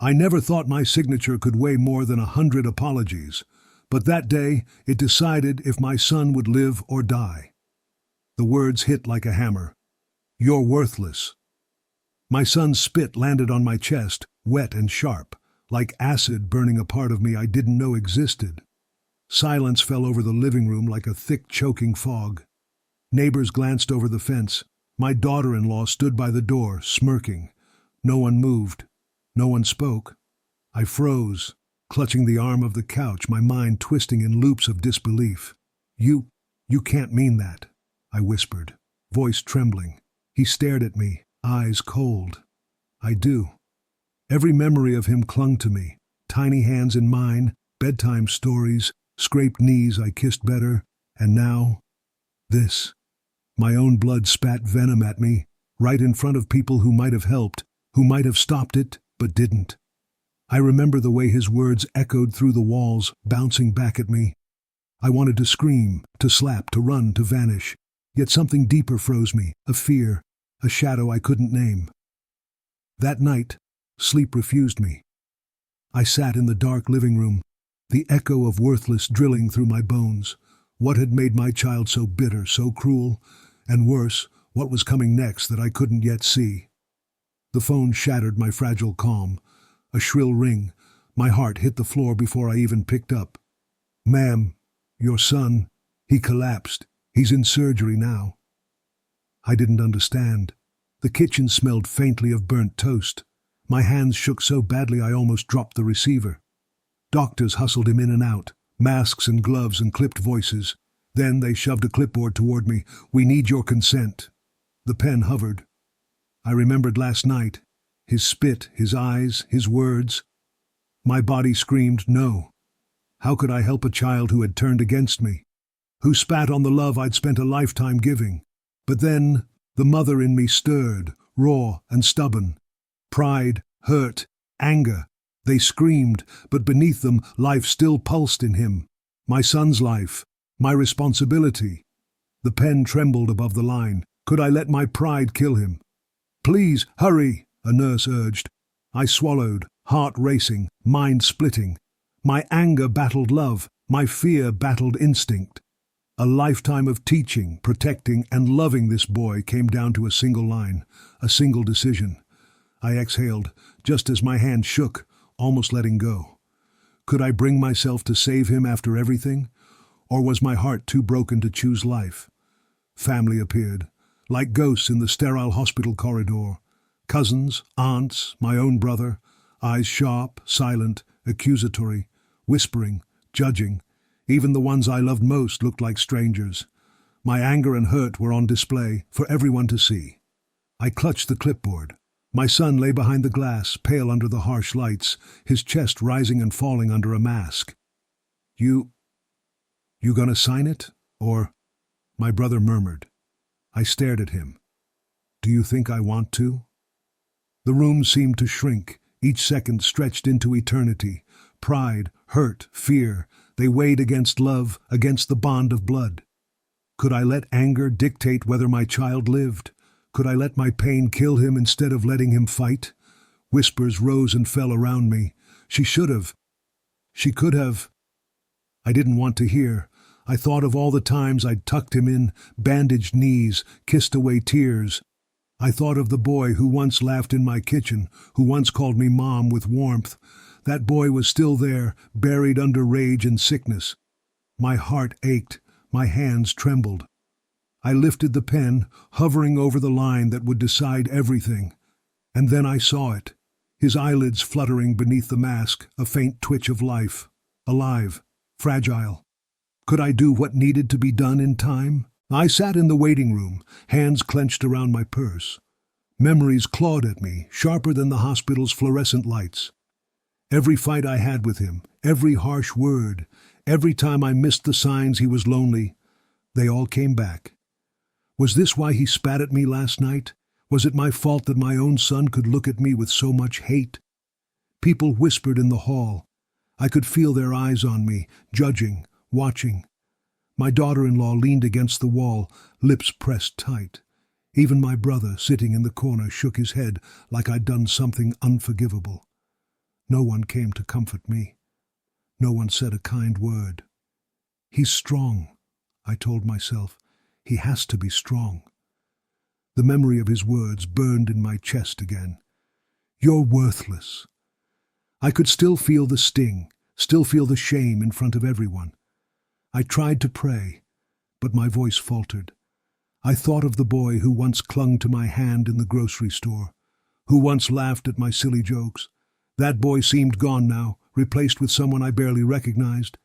I never thought my signature could weigh more than 100 apologies, but that day it decided if my son would live or die. The words hit like a hammer. You're worthless. My son's spit landed on my chest, wet and sharp, like acid burning a part of me I didn't know existed. Silence fell over the living room like a thick, choking fog. Neighbors glanced over the fence. My daughter-in-law stood by the door, smirking. No one moved. No one spoke. I froze, clutching the arm of the couch, my mind twisting in loops of disbelief. You can't mean that," I whispered, voice trembling. He stared at me, eyes cold. "I do." Every memory of him clung to me, tiny hands in mine, bedtime stories, scraped knees I kissed better, and now, this. My own blood spat venom at me, right in front of people who might have helped, who might have stopped it, but didn't. I remember the way his words echoed through the walls, bouncing back at me. I wanted to scream, to slap, to run, to vanish, yet something deeper froze me, a fear, a shadow I couldn't name. That night, sleep refused me. I sat in the dark living room, the echo of worthless drilling through my bones. What had made my child so bitter, so cruel? And worse, what was coming next that I couldn't yet see? The phone shattered my fragile calm. A shrill ring. My heart hit the floor before I even picked up. "Ma'am, your son, he collapsed. He's in surgery now." I didn't understand. The kitchen smelled faintly of burnt toast. My hands shook so badly I almost dropped the receiver. Doctors hustled him in and out, masks and gloves and clipped voices. Then they shoved a clipboard toward me. "We need your consent." The pen hovered. I remembered last night. His spit, his eyes, his words. My body screamed no. How could I help a child who had turned against me? Who spat on the love I'd spent a lifetime giving? But then the mother in me stirred, raw and stubborn. Pride, hurt, anger. They screamed, but beneath them life still pulsed in him. My son's life, my responsibility. The pen trembled above the line. Could I let my pride kill him? "Please, hurry," a nurse urged. I swallowed, heart racing, mind splitting. My anger battled love, my fear battled instinct. A lifetime of teaching, protecting, and loving this boy came down to a single line, a single decision. I exhaled, just as my hand shook, almost letting go. Could I bring myself to save him after everything? Or was my heart too broken to choose life? Family appeared, like ghosts in the sterile hospital corridor. Cousins, aunts, my own brother, eyes sharp, silent, accusatory, whispering, judging. Even the ones I loved most looked like strangers. My anger and hurt were on display for everyone to see. I clutched the clipboard. My son lay behind the glass, pale under the harsh lights, his chest rising and falling under a mask. You gonna sign it? Or?" My brother murmured. I stared at him. "Do you think I want to?" The room seemed to shrink, each second stretched into eternity. Pride, hurt, fear, they weighed against love, against the bond of blood. Could I let anger dictate whether my child lived? Could I let my pain kill him instead of letting him fight? Whispers rose and fell around me. She should have. She could have. I didn't want to hear. I thought of all the times I'd tucked him in, bandaged knees, kissed away tears. I thought of the boy who once laughed in my kitchen, who once called me Mom with warmth. That boy was still there, buried under rage and sickness. My heart ached, my hands trembled. I lifted the pen, hovering over the line that would decide everything. And then I saw it, his eyelids fluttering beneath the mask, a faint twitch of life. Alive, fragile. Could I do what needed to be done in time? I sat in the waiting room, hands clenched around my purse. Memories clawed at me, sharper than the hospital's fluorescent lights. Every fight I had with him, every harsh word, every time I missed the signs he was lonely, they all came back. Was this why he spat at me last night? Was it my fault that my own son could look at me with so much hate? People whispered in the hall. I could feel their eyes on me, judging, watching. My daughter-in-law leaned against the wall, lips pressed tight. Even my brother, sitting in the corner, shook his head like I'd done something unforgivable. No one came to comfort me. No one said a kind word. He's strong, I told myself. He has to be strong. The memory of his words burned in my chest again. You're worthless. I could still feel the sting, still feel the shame in front of everyone. I tried to pray, but my voice faltered. I thought of the boy who once clung to my hand in the grocery store, who once laughed at my silly jokes. That boy seemed gone now, replaced with someone I barely recognized.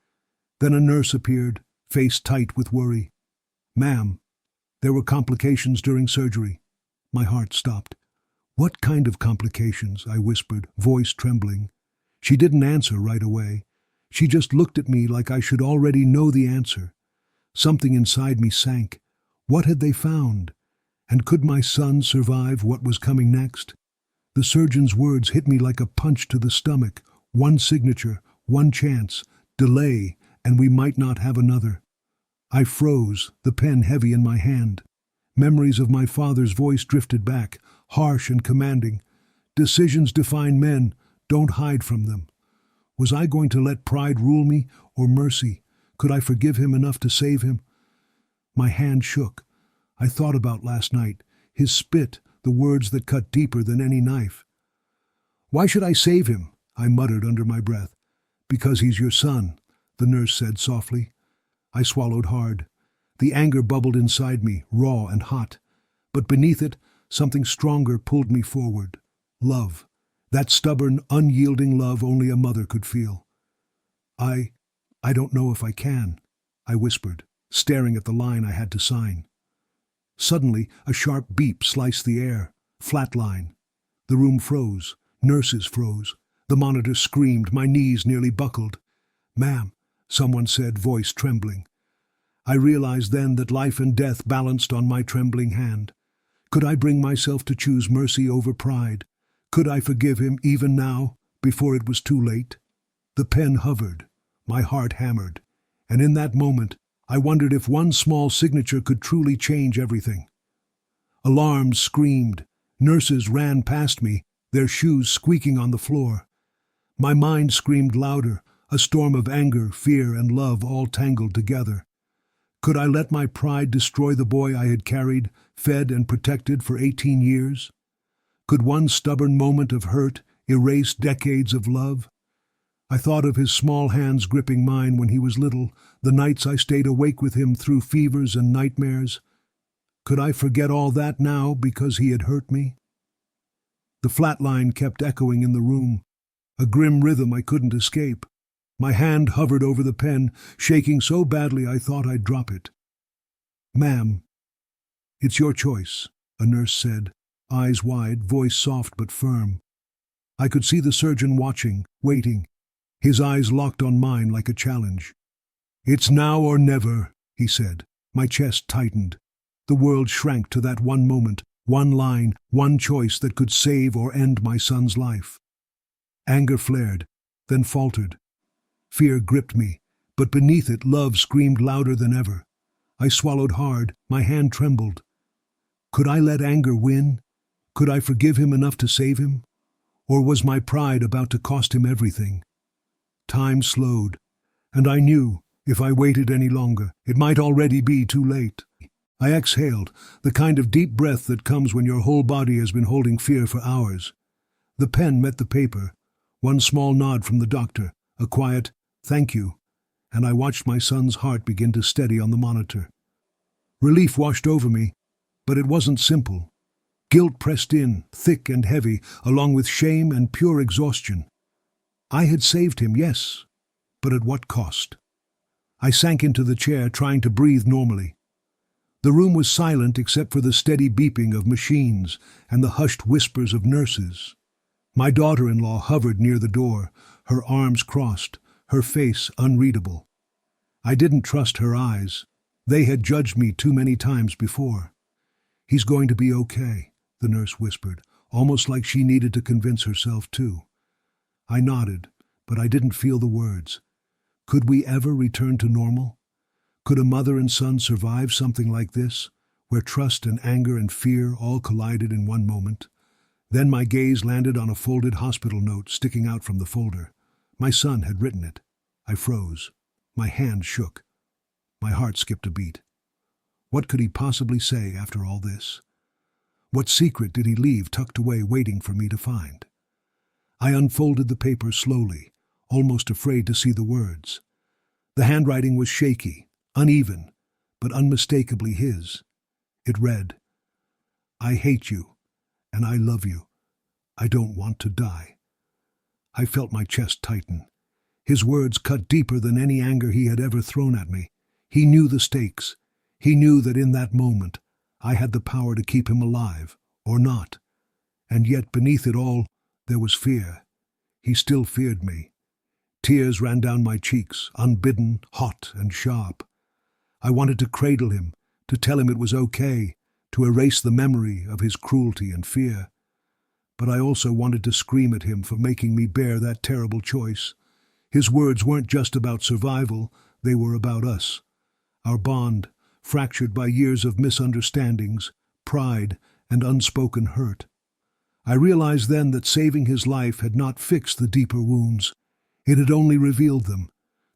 Then a nurse appeared, face tight with worry. "Ma'am, there were complications during surgery." My heart stopped. "What kind of complications?" I whispered, voice trembling. She didn't answer right away. She just looked at me like I should already know the answer. Something inside me sank. What had they found? And could my son survive what was coming next? The surgeon's words hit me like a punch to the stomach. One signature, one chance, delay, and we might not have another. I froze, the pen heavy in my hand. Memories of my father's voice drifted back, harsh and commanding. "Decisions define men, don't hide from them." Was I going to let pride rule me, or mercy? Could I forgive him enough to save him? My hand shook. I thought about last night, his spit, the words that cut deeper than any knife. "Why should I save him?" I muttered under my breath. "Because he's your son," the nurse said softly. I swallowed hard. The anger bubbled inside me, raw and hot. But beneath it, something stronger pulled me forward. Love. That stubborn, unyielding love only a mother could feel. I don't know if I can," I whispered, staring at the line I had to sign. Suddenly, a sharp beep sliced the air. Flat line. The room froze. Nurses froze. The monitor screamed. My knees nearly buckled. "Ma'am," someone said, voice trembling. I realized then that life and death balanced on my trembling hand. Could I bring myself to choose mercy over pride? Could I forgive him even now, before it was too late? The pen hovered. My heart hammered. And in that moment, I wondered if one small signature could truly change everything. Alarms screamed. Nurses ran past me, their shoes squeaking on the floor. My mind screamed louder, a storm of anger, fear, and love all tangled together. Could I let my pride destroy the boy I had carried, fed, and protected for 18 years? Could one stubborn moment of hurt erase decades of love? I thought of his small hands gripping mine when he was little, the nights I stayed awake with him through fevers and nightmares. Could I forget all that now because he had hurt me? The flat line kept echoing in the room, a grim rhythm I couldn't escape. My hand hovered over the pen, shaking so badly I thought I'd drop it. "Ma'am, it's your choice," a nurse said, eyes wide, voice soft but firm. I could see the surgeon watching, waiting, his eyes locked on mine like a challenge. "It's now or never," he said. My chest tightened. The world shrank to that one moment, one line, one choice that could save or end my son's life. Anger flared, then faltered. Fear gripped me, but beneath it love screamed louder than ever. I swallowed hard, my hand trembled. Could I let anger win? Could I forgive him enough to save him? Or was my pride about to cost him everything? Time slowed, and I knew, if I waited any longer, it might already be too late. I exhaled, the kind of deep breath that comes when your whole body has been holding fear for hours. The pen met the paper, one small nod from the doctor, a quiet, "Thank you," and I watched my son's heart begin to steady on the monitor. Relief washed over me, but it wasn't simple. Guilt pressed in, thick and heavy, along with shame and pure exhaustion. I had saved him, yes, but at what cost? I sank into the chair, trying to breathe normally. The room was silent except for the steady beeping of machines and the hushed whispers of nurses. My daughter-in-law hovered near the door, her arms crossed, her face unreadable. I didn't trust her eyes. They had judged me too many times before. "He's going to be okay," the nurse whispered, almost like she needed to convince herself too. I nodded, but I didn't feel the words. Could we ever return to normal? Could a mother and son survive something like this, where trust and anger and fear all collided in one moment? Then my gaze landed on a folded hospital note sticking out from the folder. My son had written it. I froze. My hand shook. My heart skipped a beat. What could he possibly say after all this? What secret did he leave tucked away waiting for me to find? I unfolded the paper slowly, almost afraid to see the words. The handwriting was shaky, uneven, but unmistakably his. It read, "I hate you, and I love you. I don't want to die." I felt my chest tighten. His words cut deeper than any anger he had ever thrown at me. He knew the stakes. He knew that in that moment, I had the power to keep him alive, or not. And yet beneath it all, there was fear. He still feared me. Tears ran down my cheeks, unbidden, hot and sharp. I wanted to cradle him, to tell him it was okay, to erase the memory of his cruelty and fear. But I also wanted to scream at him for making me bear that terrible choice. His words weren't just about survival, they were about us. Our bond, fractured by years of misunderstandings, pride, and unspoken hurt. I realized then that saving his life had not fixed the deeper wounds. It had only revealed them.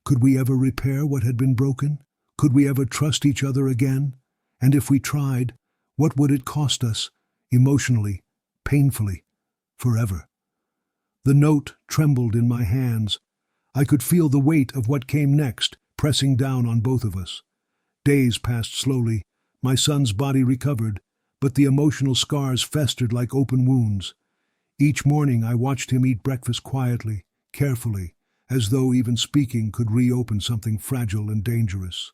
Could we ever repair what had been broken? Could we ever trust each other again? And if we tried, what would it cost us, emotionally, painfully, forever? The note trembled in my hands. I could feel the weight of what came next, pressing down on both of us. Days passed slowly. My son's body recovered, but the emotional scars festered like open wounds. Each morning I watched him eat breakfast quietly, carefully, as though even speaking could reopen something fragile and dangerous.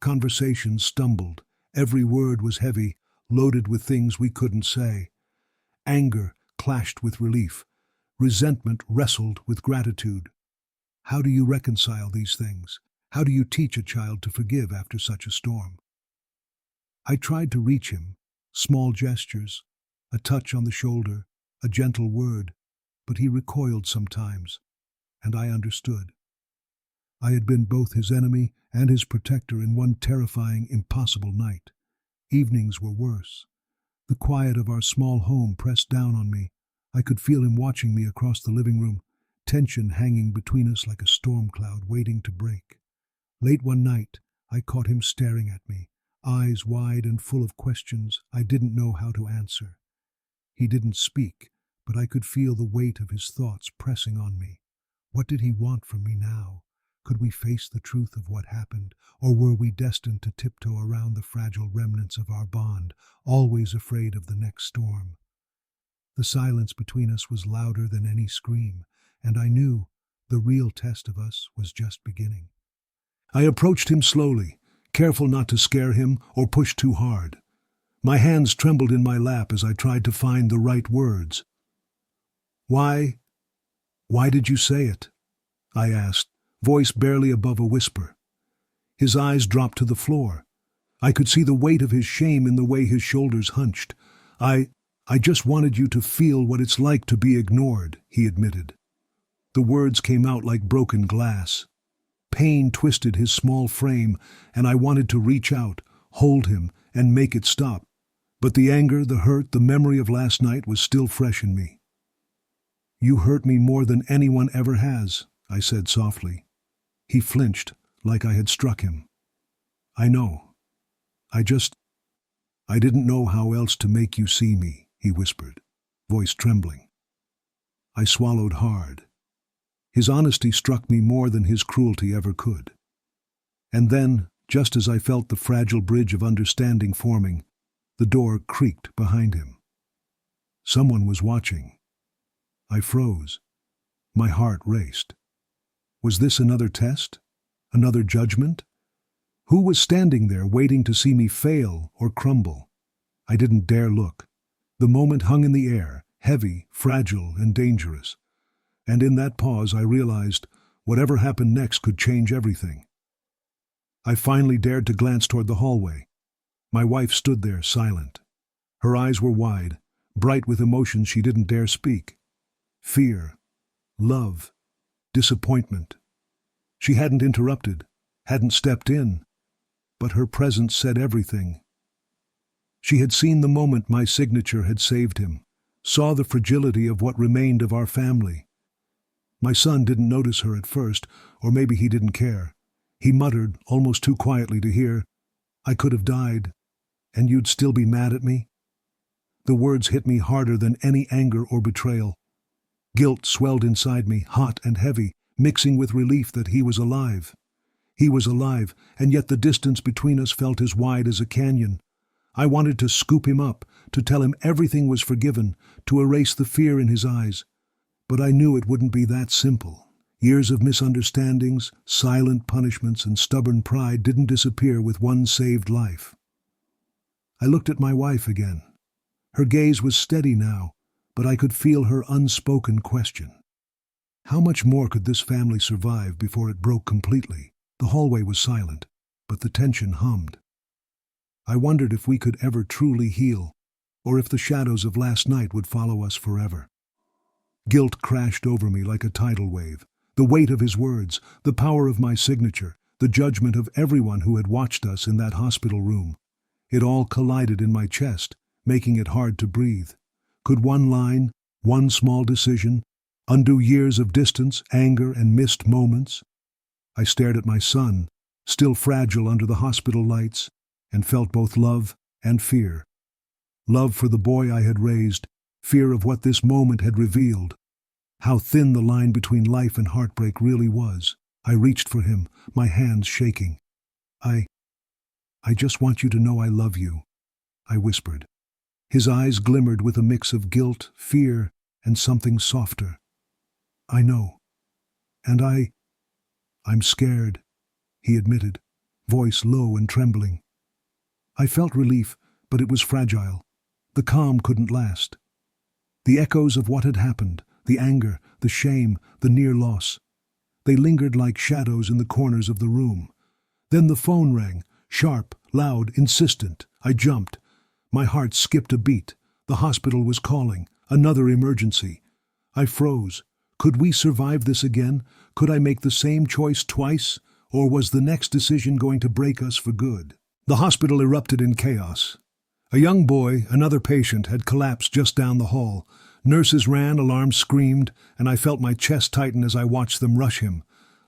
Conversations stumbled. Every word was heavy, loaded with things we couldn't say. Anger clashed with relief. Resentment wrestled with gratitude. How do you reconcile these things? How do you teach a child to forgive after such a storm? I tried to reach him, small gestures, a touch on the shoulder, a gentle word, but he recoiled sometimes, and I understood. I had been both his enemy and his protector in one terrifying, impossible night. Evenings were worse. The quiet of our small home pressed down on me. I could feel him watching me across the living room, tension hanging between us like a storm cloud waiting to break. Late one night, I caught him staring at me, eyes wide and full of questions I didn't know how to answer. He didn't speak, but I could feel the weight of his thoughts pressing on me. What did he want from me now? Could we face the truth of what happened, or were we destined to tiptoe around the fragile remnants of our bond, always afraid of the next storm? The silence between us was louder than any scream, and I knew the real test of us was just beginning. I approached him slowly, careful not to scare him or push too hard. My hands trembled in my lap as I tried to find the right words. Why did you say it?" I asked, voice barely above a whisper. His eyes dropped to the floor. I could see the weight of his shame in the way his shoulders hunched. I just wanted you to feel what it's like to be ignored," he admitted. The words came out like broken glass. Pain twisted his small frame, and I wanted to reach out, hold him, and make it stop. But the anger, the hurt, the memory of last night was still fresh in me. "You hurt me more than anyone ever has," I said softly. He flinched, like I had struck him. "I know. I didn't know how else to make you see me," he whispered, voice trembling. I swallowed hard. His honesty struck me more than his cruelty ever could. And then, just as I felt the fragile bridge of understanding forming, the door creaked behind him. Someone was watching. I froze. My heart raced. Was this another test? Another judgment? Who was standing there waiting to see me fail or crumble? I didn't dare look. The moment hung in the air, heavy, fragile, and dangerous. And in that pause I realized whatever happened next could change everything. I finally dared to glance toward the hallway. My wife stood there, silent. Her eyes were wide, bright with emotions she didn't dare speak. Fear, love, disappointment. She hadn't interrupted, hadn't stepped in, but her presence said everything. She had seen the moment my signature had saved him, saw the fragility of what remained of our family. My son didn't notice her at first, or maybe he didn't care. He muttered, almost too quietly to hear, "I could have died, and you'd still be mad at me?" The words hit me harder than any anger or betrayal. Guilt swelled inside me, hot and heavy, mixing with relief that he was alive. He was alive, and yet the distance between us felt as wide as a canyon. I wanted to scoop him up, to tell him everything was forgiven, to erase the fear in his eyes. But I knew it wouldn't be that simple. Years of misunderstandings, silent punishments, and stubborn pride didn't disappear with one saved life. I looked at my wife again. Her gaze was steady now, but I could feel her unspoken question. How much more could this family survive before it broke completely? The hallway was silent, but the tension hummed. I wondered if we could ever truly heal, or if the shadows of last night would follow us forever. Guilt crashed over me like a tidal wave. The weight of his words, the power of my signature, the judgment of everyone who had watched us in that hospital room. It all collided in my chest, making it hard to breathe. Could one line, one small decision, undo years of distance, anger, and missed moments? I stared at my son, still fragile under the hospital lights, and felt both love and fear. Love for the boy I had raised, fear of what this moment had revealed. How thin the line between life and heartbreak really was. I reached for him, my hands shaking. I just want you to know I love you," I whispered. His eyes glimmered with a mix of guilt, fear, and something softer. "I know. And I'm scared," he admitted, voice low and trembling. I felt relief, but it was fragile. The calm couldn't last. The echoes of what had happened, the anger, the shame, the near loss, they lingered like shadows in the corners of the room. Then the phone rang, sharp, loud, insistent. I jumped. My heart skipped a beat. The hospital was calling. Another emergency. I froze. Could we survive this again? Could I make the same choice twice? Or was the next decision going to break us for good? The hospital erupted in chaos. A young boy, another patient, had collapsed just down the hall. Nurses ran, alarms screamed, and I felt my chest tighten as I watched them rush him.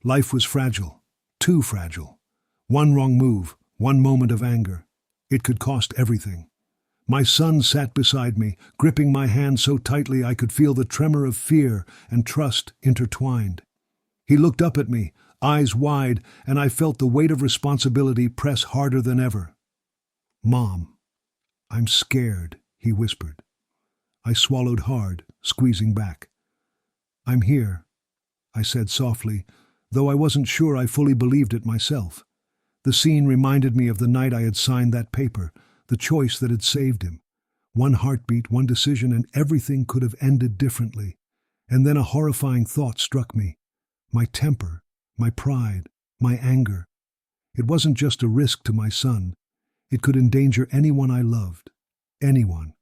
Life was fragile. Too fragile. One wrong move, one moment of anger. It could cost everything. My son sat beside me, gripping my hand so tightly I could feel the tremor of fear and trust intertwined. He looked up at me, eyes wide, and I felt the weight of responsibility press harder than ever. "Mom, I'm scared," he whispered. I swallowed hard, squeezing back. "I'm here," I said softly, though I wasn't sure I fully believed it myself. The scene reminded me of the night I had signed that paper, the choice that had saved him. One heartbeat, one decision, and everything could have ended differently. And then a horrifying thought struck me. My temper, my pride, my anger. It wasn't just a risk to my son. It could endanger anyone I loved. Anyone.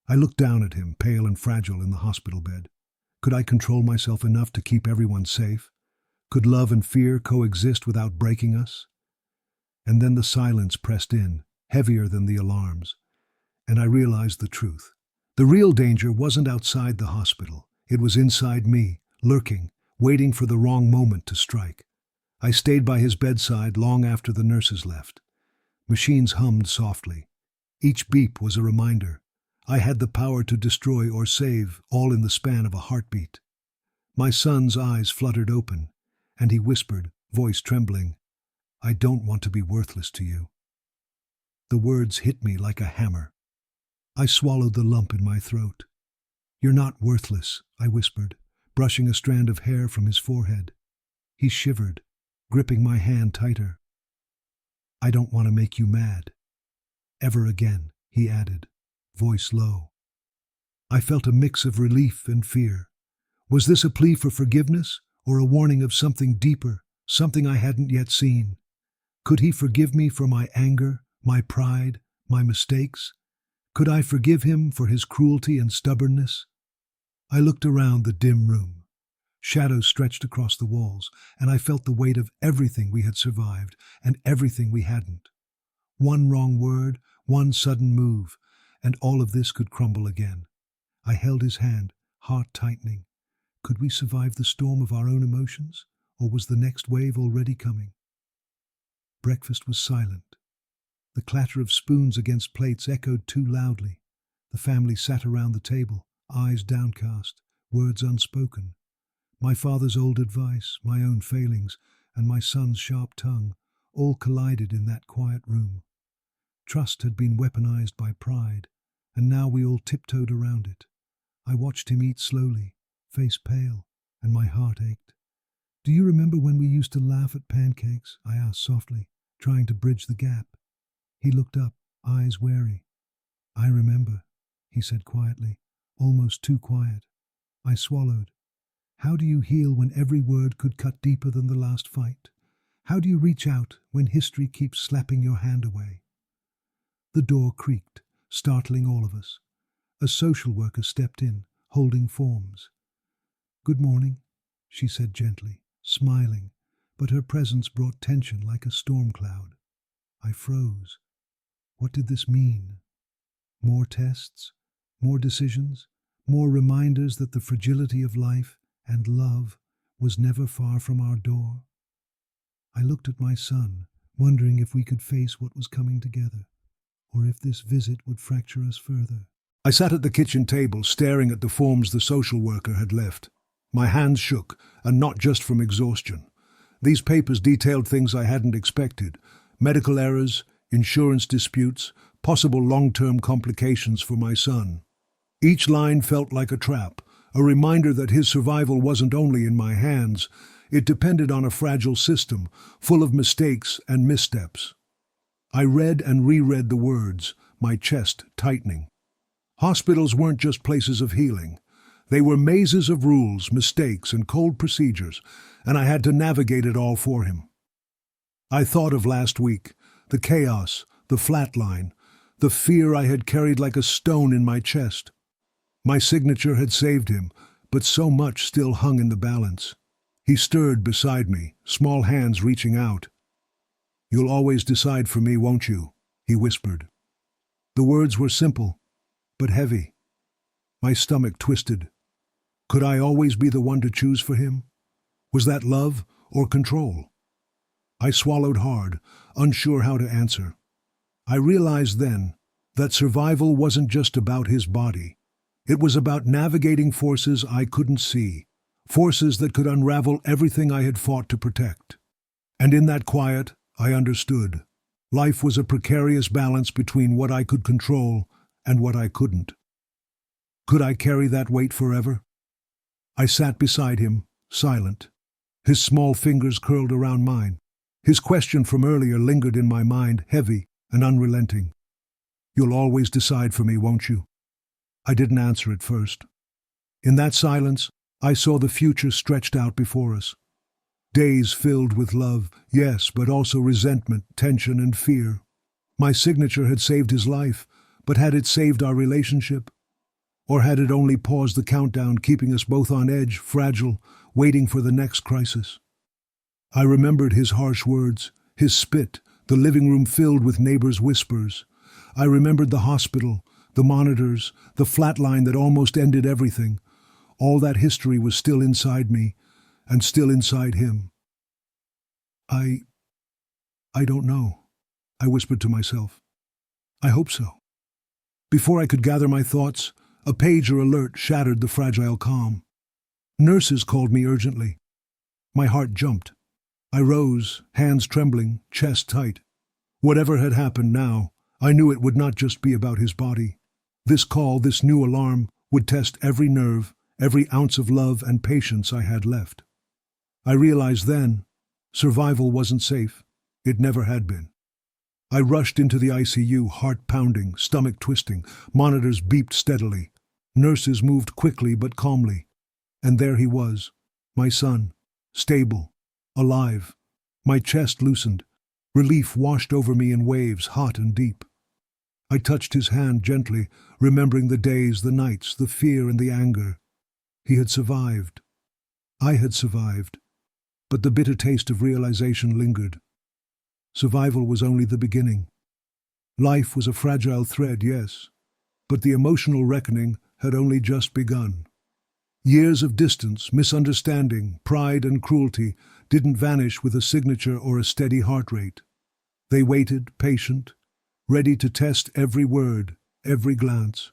I looked down at him, pale and fragile, in the hospital bed. Could I control myself enough to keep everyone safe? Could love and fear coexist without breaking us? And then the silence pressed in, heavier than the alarms, and I realized the truth. The real danger wasn't outside the hospital. It was inside me, lurking, waiting for the wrong moment to strike. I stayed by his bedside long after the nurses left. Machines hummed softly. Each beep was a reminder. I had the power to destroy or save, all in the span of a heartbeat. My son's eyes fluttered open, and he whispered, voice trembling, "I don't want to be worthless to you." The words hit me like a hammer. I swallowed the lump in my throat. "You're not worthless," I whispered, brushing a strand of hair from his forehead. He shivered, gripping my hand tighter. "I don't want to make you mad. Ever again," he added, voice low. I felt a mix of relief and fear. Was this a plea for forgiveness, or a warning of something deeper, something I hadn't yet seen? Could he forgive me for my anger, my pride, my mistakes? Could I forgive him for his cruelty and stubbornness? I looked around the dim room. Shadows stretched across the walls, and I felt the weight of everything we had survived and everything we hadn't. One wrong word, one sudden move, and all of this could crumble again. I held his hand, heart tightening. Could we survive the storm of our own emotions, or was the next wave already coming? Breakfast was silent. The clatter of spoons against plates echoed too loudly. The family sat around the table, eyes downcast, words unspoken. My father's old advice, my own failings, and my son's sharp tongue all collided in that quiet room. Trust had been weaponized by pride, and now we all tiptoed around it. I watched him eat slowly, face pale, and my heart ached. "Do you remember when we used to laugh at pancakes?" I asked softly, trying to bridge the gap. He looked up, eyes wary. "I remember," he said quietly, almost too quiet. I swallowed. How do you heal when every word could cut deeper than the last fight? How do you reach out when history keeps slapping your hand away? The door creaked, startling all of us. A social worker stepped in, holding forms. "Good morning," she said gently, smiling, but her presence brought tension like a storm cloud. I froze. What did this mean? More tests? More decisions? More reminders that the fragility of life and love was never far from our door? I looked at my son, wondering if we could face what was coming together, or if this visit would fracture us further. I sat at the kitchen table, staring at the forms the social worker had left. My hands shook, and not just from exhaustion. These papers detailed things I hadn't expected: medical errors, insurance disputes, possible long-term complications for my son. Each line felt like a trap, a reminder that his survival wasn't only in my hands. It depended on a fragile system, full of mistakes and missteps. I read and reread the words, my chest tightening. Hospitals weren't just places of healing. They were mazes of rules, mistakes, and cold procedures, and I had to navigate it all for him. I thought of last week, the chaos, the flatline, the fear I had carried like a stone in my chest. My signature had saved him, but so much still hung in the balance. He stirred beside me, small hands reaching out. "You'll always decide for me, won't you?" he whispered. The words were simple, but heavy. My stomach twisted. Could I always be the one to choose for him? Was that love or control? I swallowed hard, unsure how to answer. I realized then that survival wasn't just about his body. It was about navigating forces I couldn't see, forces that could unravel everything I had fought to protect. And in that quiet, I understood. Life was a precarious balance between what I could control and what I couldn't. Could I carry that weight forever? I sat beside him, silent. His small fingers curled around mine. His question from earlier lingered in my mind, heavy and unrelenting. "You'll always decide for me, won't you?" I didn't answer at first. In that silence, I saw the future stretched out before us. Days filled with love, yes, but also resentment, tension, and fear. My signature had saved his life, but had it saved our relationship? Or had it only paused the countdown, keeping us both on edge, fragile, waiting for the next crisis? I remembered his harsh words, his spit, the living room filled with neighbors' whispers. I remembered the hospital, the monitors, the flatline that almost ended everything. All that history was still inside me, and still inside him. I don't know," I whispered to myself. "I hope so." Before I could gather my thoughts, a pager alert shattered the fragile calm. Nurses called me urgently. My heart jumped. I rose, hands trembling, chest tight. Whatever had happened now, I knew it would not just be about his body. This call, this new alarm, would test every nerve, every ounce of love and patience I had left. I realized then, survival wasn't safe. It never had been. I rushed into the ICU, heart pounding, stomach twisting. Monitors beeped steadily. Nurses moved quickly but calmly. And there he was, my son, stable, alive. My chest loosened. Relief washed over me in waves, hot and deep. I touched his hand gently, remembering the days, the nights, the fear and the anger. He had survived. I had survived. But the bitter taste of realization lingered. Survival was only the beginning. Life was a fragile thread, yes, but the emotional reckoning had only just begun. Years of distance, misunderstanding, pride and cruelty didn't vanish with a signature or a steady heart rate. They waited, patient, ready to test every word, every glance.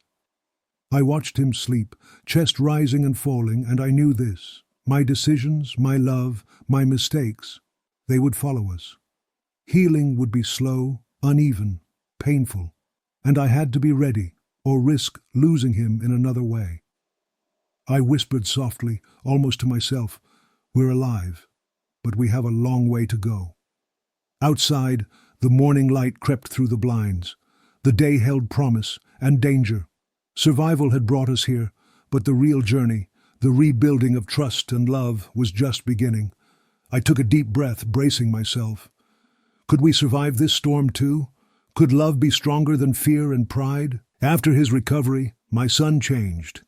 I watched him sleep, chest rising and falling, and I knew this. My decisions, my love, my mistakes, they would follow us. Healing would be slow, uneven, painful, and I had to be ready, or risk losing him in another way. I whispered softly, almost to myself, "We're alive, but we have a long way to go." Outside, the morning light crept through the blinds. The day held promise and danger. Survival had brought us here, but the real journey, the rebuilding of trust and love, was just beginning. I took a deep breath, bracing myself. Could we survive this storm too? Could love be stronger than fear and pride? After his recovery, my son changed.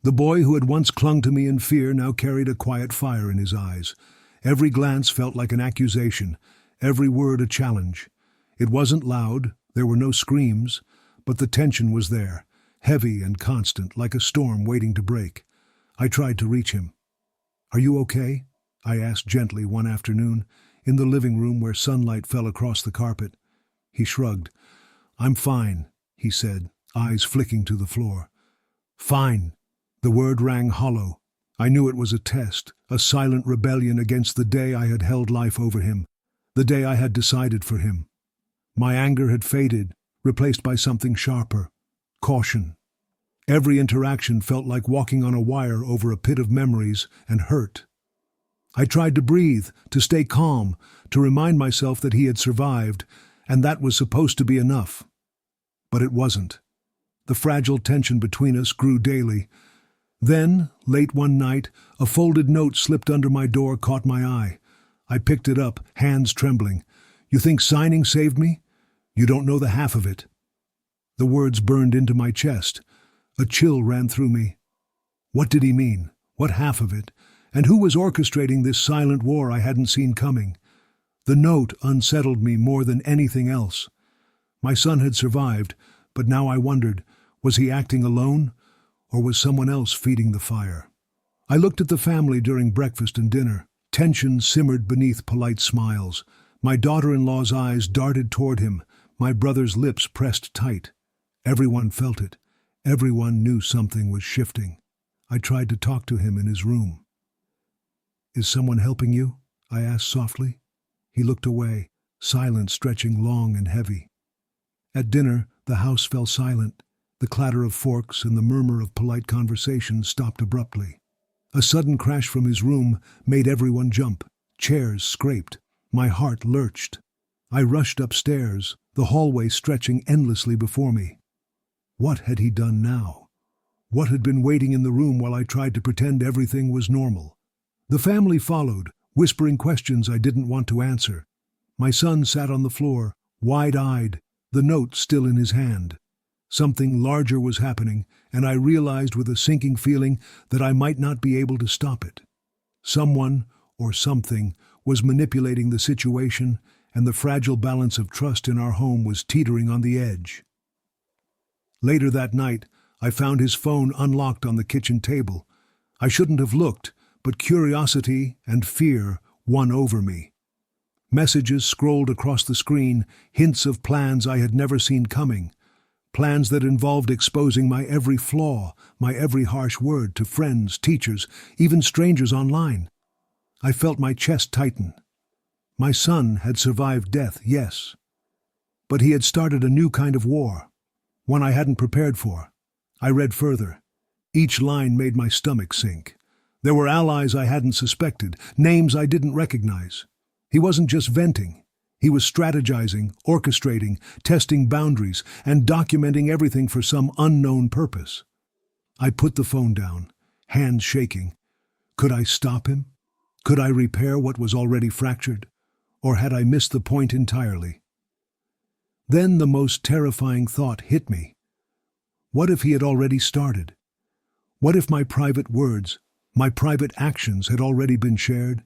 The boy who had once clung to me in fear now carried a quiet fire in his eyes. Every glance felt like an accusation, every word a challenge. It wasn't loud, there were no screams, but the tension was there, heavy and constant, like a storm waiting to break. I tried to reach him. "Are you okay?" I asked gently one afternoon, in the living room where sunlight fell across the carpet. He shrugged. "I'm fine," he said, eyes flicking to the floor. "Fine." The word rang hollow. I knew it was a test, a silent rebellion against the day I had held life over him, the day I had decided for him. My anger had faded, replaced by something sharper, caution. Every interaction felt like walking on a wire over a pit of memories and hurt. I tried to breathe, to stay calm, to remind myself that he had survived, and that was supposed to be enough. But it wasn't. The fragile tension between us grew daily. Then, late one night, a folded note slipped under my door, caught my eye. I picked it up, hands trembling. "You think signing saved me? You don't know the half of it." The words burned into my chest. A chill ran through me. What did he mean? What half of it? And who was orchestrating this silent war I hadn't seen coming? The note unsettled me more than anything else. My son had survived, but now I wondered, was he acting alone? Or was someone else feeding the fire? I looked at the family during breakfast and dinner. Tension simmered beneath polite smiles. My daughter-in-law's eyes darted toward him, my brother's lips pressed tight. Everyone felt it. Everyone knew something was shifting. I tried to talk to him in his room. "Is someone helping you?" I asked softly. He looked away, silence stretching long and heavy. At dinner, the house fell silent. The clatter of forks and the murmur of polite conversation stopped abruptly. A sudden crash from his room made everyone jump. Chairs scraped. My heart lurched. I rushed upstairs, the hallway stretching endlessly before me. What had he done now? What had been waiting in the room while I tried to pretend everything was normal? The family followed, whispering questions I didn't want to answer. My son sat on the floor, wide-eyed, the note still in his hand. Something larger was happening, and I realized with a sinking feeling that I might not be able to stop it. Someone, or something, was manipulating the situation, and the fragile balance of trust in our home was teetering on the edge. Later that night, I found his phone unlocked on the kitchen table. I shouldn't have looked, but curiosity and fear won over me. Messages scrolled across the screen, hints of plans I had never seen coming. Plans that involved exposing my every flaw, my every harsh word to friends, teachers, even strangers online. I felt my chest tighten. My son had survived death, yes. But he had started a new kind of war, one I hadn't prepared for. I read further. Each line made my stomach sink. There were allies I hadn't suspected, names I didn't recognize. He wasn't just venting. He was strategizing, orchestrating, testing boundaries, and documenting everything for some unknown purpose. I put the phone down, hands shaking. Could I stop him? Could I repair what was already fractured? Or had I missed the point entirely? Then the most terrifying thought hit me. What if he had already started? What if my private words, my private actions had already been shared?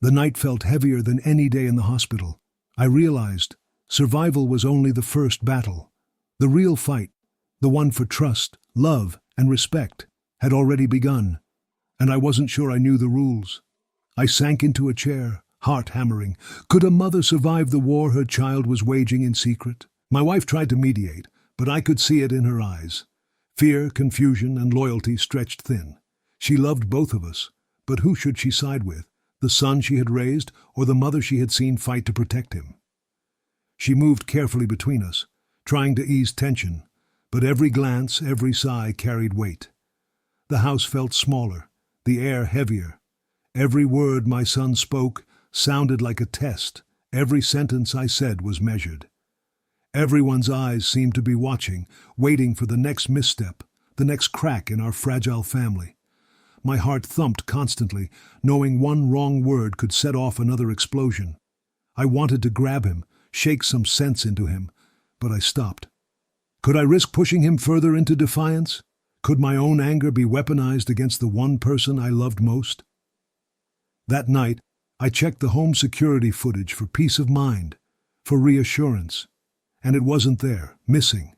The night felt heavier than any day in the hospital. I realized survival was only the first battle. The real fight, the one for trust, love, and respect had already begun, and I wasn't sure I knew the rules. I sank into a chair, heart hammering. Could a mother survive the war her child was waging in secret? My wife tried to mediate, but I could see it in her eyes. Fear, confusion, and loyalty stretched thin. She loved both of us, but who should she side with? The son she had raised, or the mother she had seen fight to protect him? She moved carefully between us, trying to ease tension, but every glance, every sigh carried weight. The house felt smaller, the air heavier. Every word my son spoke sounded like a test. Every sentence I said was measured. Everyone's eyes seemed to be watching, waiting for the next misstep, the next crack in our fragile family. My heart thumped constantly, knowing one wrong word could set off another explosion. I wanted to grab him, shake some sense into him, but I stopped. Could I risk pushing him further into defiance? Could my own anger be weaponized against the one person I loved most? That night, I checked the home security footage for peace of mind, for reassurance. And it wasn't there, missing.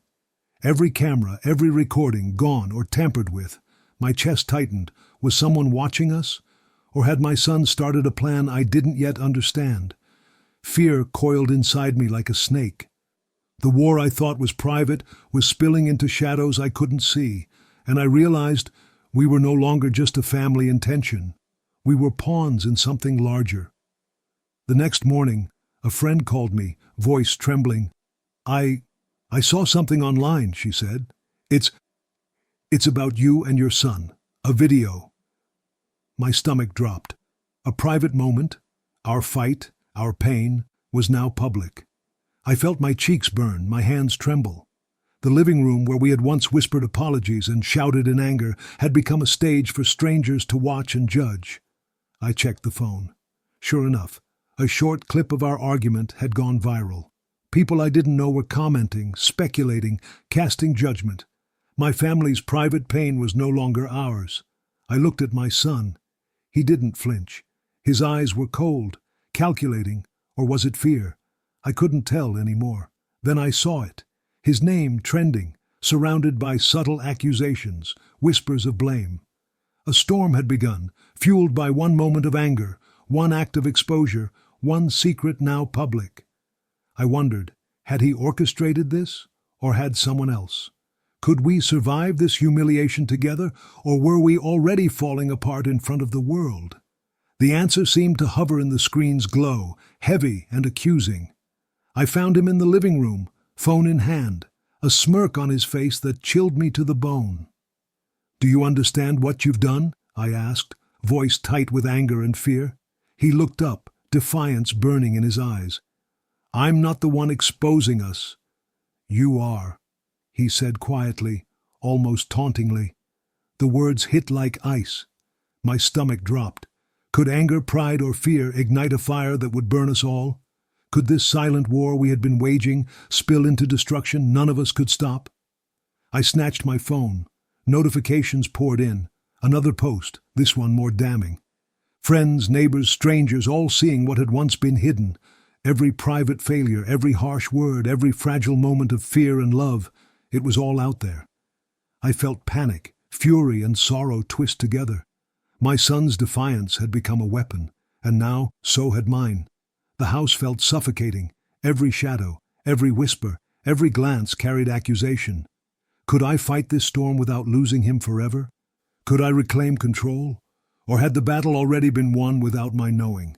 Every camera, every recording, gone or tampered with. My chest tightened. Was someone watching us? Or had my son started a plan I didn't yet understand? Fear coiled inside me like a snake. The war I thought was private was spilling into shadows I couldn't see, and I realized we were no longer just a family in tension. We were pawns in something larger. The next morning, a friend called me, voice trembling. I saw something online, she said. It's about you and your son. A video. My stomach dropped. A private moment, our fight, our pain, was now public. I felt my cheeks burn, my hands tremble. The living room where we had once whispered apologies and shouted in anger had become a stage for strangers to watch and judge. I checked the phone. Sure enough, a short clip of our argument had gone viral. People I didn't know were commenting, speculating, casting judgment. My family's private pain was no longer ours. I looked at my son. He didn't flinch. His eyes were cold, calculating, or was it fear? I couldn't tell anymore. Then I saw it. His name trending, surrounded by subtle accusations, whispers of blame. A storm had begun, fueled by one moment of anger, one act of exposure, one secret now public. I wondered, had he orchestrated this, or had someone else? Could we survive this humiliation together, or were we already falling apart in front of the world? The answer seemed to hover in the screen's glow, heavy and accusing. I found him in the living room, phone in hand, a smirk on his face that chilled me to the bone. "Do you understand what you've done?" I asked, voice tight with anger and fear. He looked up, defiance burning in his eyes. "I'm not the one exposing us. You are," he said quietly, almost tauntingly. The words hit like ice. My stomach dropped. Could anger, pride, or fear ignite a fire that would burn us all? Could this silent war we had been waging spill into destruction none of us could stop? I snatched my phone. Notifications poured in. Another post, this one more damning. Friends, neighbors, strangers, all seeing what had once been hidden. Every private failure, every harsh word, every fragile moment of fear and love, it was all out there. I felt panic, fury, and sorrow twist together. My son's defiance had become a weapon, and now so had mine. The house felt suffocating. Every shadow, every whisper, every glance carried accusation. Could I fight this storm without losing him forever? Could I reclaim control? Or had the battle already been won without my knowing?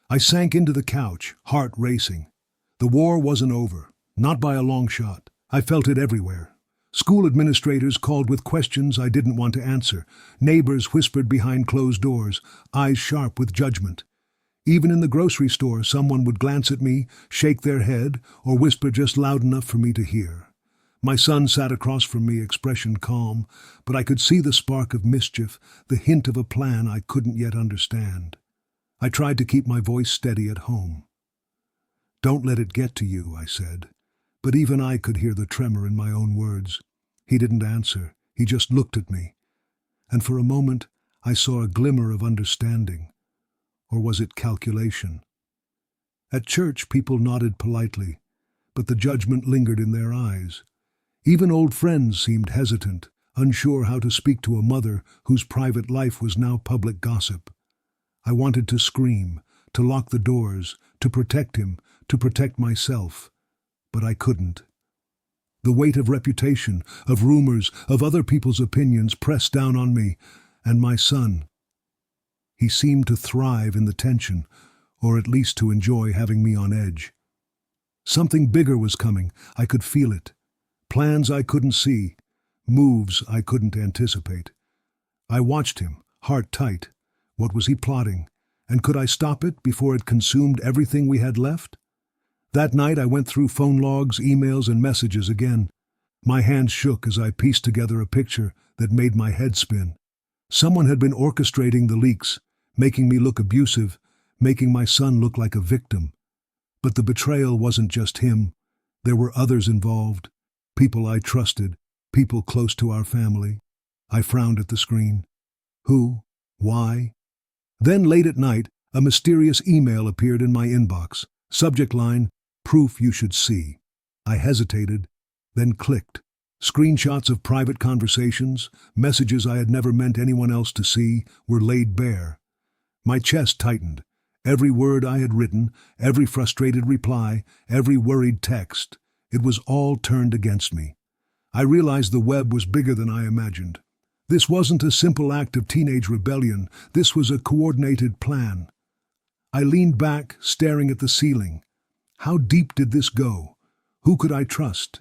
I sank into the couch, heart racing. The war wasn't over, not by a long shot. I felt it everywhere. School administrators called with questions I didn't want to answer. Neighbors whispered behind closed doors, eyes sharp with judgment. Even in the grocery store, someone would glance at me, shake their head, or whisper just loud enough for me to hear. My son sat across from me, expression calm, but I could see the spark of mischief, the hint of a plan I couldn't yet understand. I tried to keep my voice steady at home. "Don't let it get to you," I said, but even I could hear the tremor in my own words. He didn't answer, he just looked at me, and for a moment I saw a glimmer of understanding. Or was it calculation? At church, people nodded politely, but the judgment lingered in their eyes. Even old friends seemed hesitant, unsure how to speak to a mother whose private life was now public gossip. I wanted to scream, to lock the doors, to protect him, to protect myself. But I couldn't. The weight of reputation, of rumors, of other people's opinions pressed down on me, and my son. He seemed to thrive in the tension, or at least to enjoy having me on edge. Something bigger was coming. I could feel it. Plans I couldn't see, moves I couldn't anticipate. I watched him, heart tight. What was he plotting? And could I stop it before it consumed everything we had left? That night I went through phone logs, emails, and messages again. My hands shook as I pieced together a picture that made my head spin. Someone had been orchestrating the leaks, making me look abusive, making my son look like a victim. But the betrayal wasn't just him. There were others involved, people I trusted, people close to our family. I frowned at the screen. Who? Why? Then late at night, a mysterious email appeared in my inbox. Subject line, "Proof you should see." I hesitated, then clicked. Screenshots of private conversations, messages I had never meant anyone else to see, were laid bare. My chest tightened. Every word I had written, every frustrated reply, every worried text, it was all turned against me. I realized the web was bigger than I imagined. This wasn't a simple act of teenage rebellion. This was a coordinated plan. I leaned back, staring at the ceiling. How deep did this go? Who could I trust?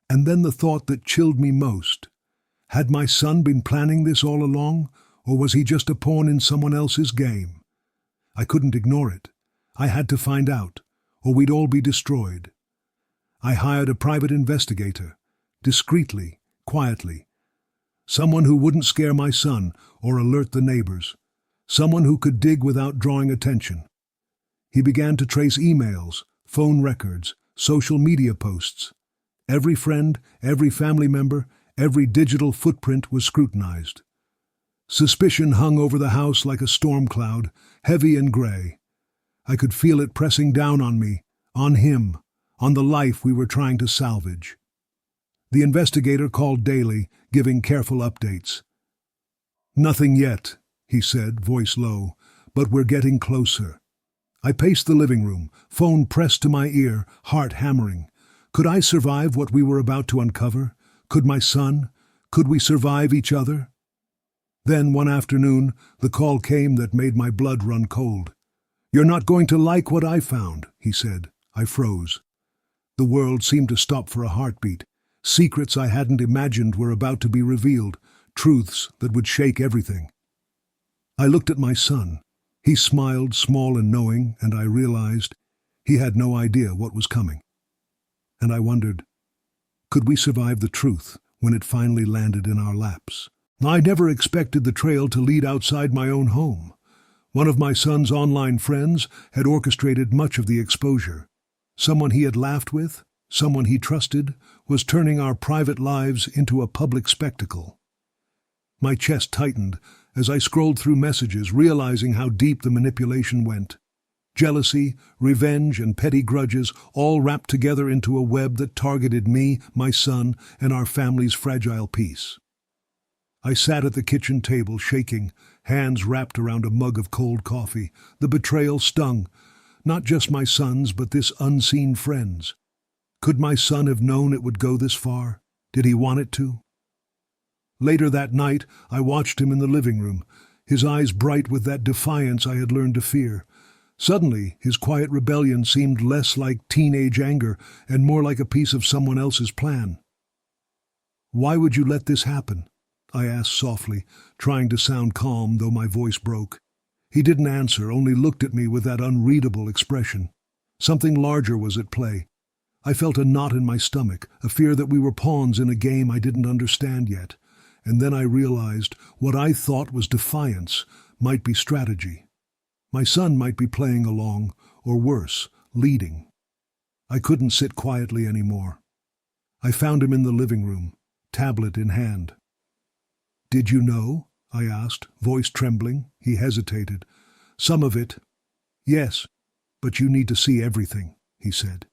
And then the thought that chilled me most. Had my son been planning this all along, or was he just a pawn in someone else's game? I couldn't ignore it. I had to find out, or we'd all be destroyed. I hired a private investigator, discreetly, quietly. Someone who wouldn't scare my son or alert the neighbors. Someone who could dig without drawing attention. He began to trace emails, phone records, social media posts. Every friend, every family member, every digital footprint was scrutinized. Suspicion hung over the house like a storm cloud, heavy and gray. I could feel it pressing down on me, on him, on the life we were trying to salvage. The investigator called daily, giving careful updates. "Nothing yet," he said, voice low, "but we're getting closer." I paced the living room, phone pressed to my ear, heart hammering. Could I survive what we were about to uncover? Could my son? Could we survive each other? Then, one afternoon, the call came that made my blood run cold. "You're not going to like what I found," he said. I froze. The world seemed to stop for a heartbeat. Secrets I hadn't imagined were about to be revealed, truths that would shake everything. I looked at my son. He smiled, small and knowing, and I realized he had no idea what was coming. And I wondered, could we survive the truth when it finally landed in our laps? I never expected the trail to lead outside my own home. One of my son's online friends had orchestrated much of the exposure. Someone he had laughed with, someone he trusted, was turning our private lives into a public spectacle. My chest tightened as I scrolled through messages, realizing how deep the manipulation went. Jealousy, revenge, and petty grudges all wrapped together into a web that targeted me, my son, and our family's fragile peace. I sat at the kitchen table, shaking, hands wrapped around a mug of cold coffee. The betrayal stung, not just my son's, but this unseen friend's. Could my son have known it would go this far? Did he want it to? Later that night, I watched him in the living room, his eyes bright with that defiance I had learned to fear. Suddenly, his quiet rebellion seemed less like teenage anger and more like a piece of someone else's plan. "Why would you let this happen?" I asked softly, trying to sound calm though my voice broke. He didn't answer, only looked at me with that unreadable expression. Something larger was at play. I felt a knot in my stomach, a fear that we were pawns in a game I didn't understand yet. And then I realized what I thought was defiance might be strategy. My son might be playing along, or worse, leading. I couldn't sit quietly anymore. I found him in the living room, tablet in hand. "Did you know?" I asked, voice trembling. He hesitated. "Some of it. Yes, but you need to see everything," he said.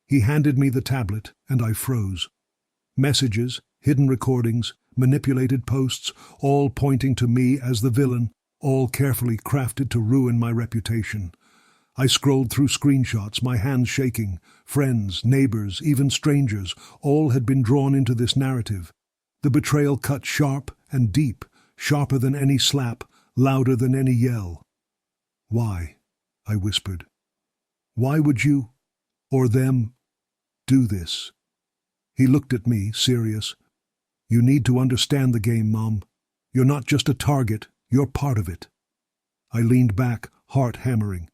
He handed me the tablet, and I froze. Messages, hidden recordings, manipulated posts, all pointing to me as the villain, all carefully crafted to ruin my reputation. I scrolled through screenshots, my hands shaking. Friends, neighbors, even strangers, all had been drawn into this narrative. The betrayal cut sharp and deep, sharper than any slap, louder than any yell. "Why?" I whispered. "Why would you, or them, do this?" He looked at me, serious. "You need to understand the game, Mom. You're not just a target, you're part of it." I leaned back, heart hammering.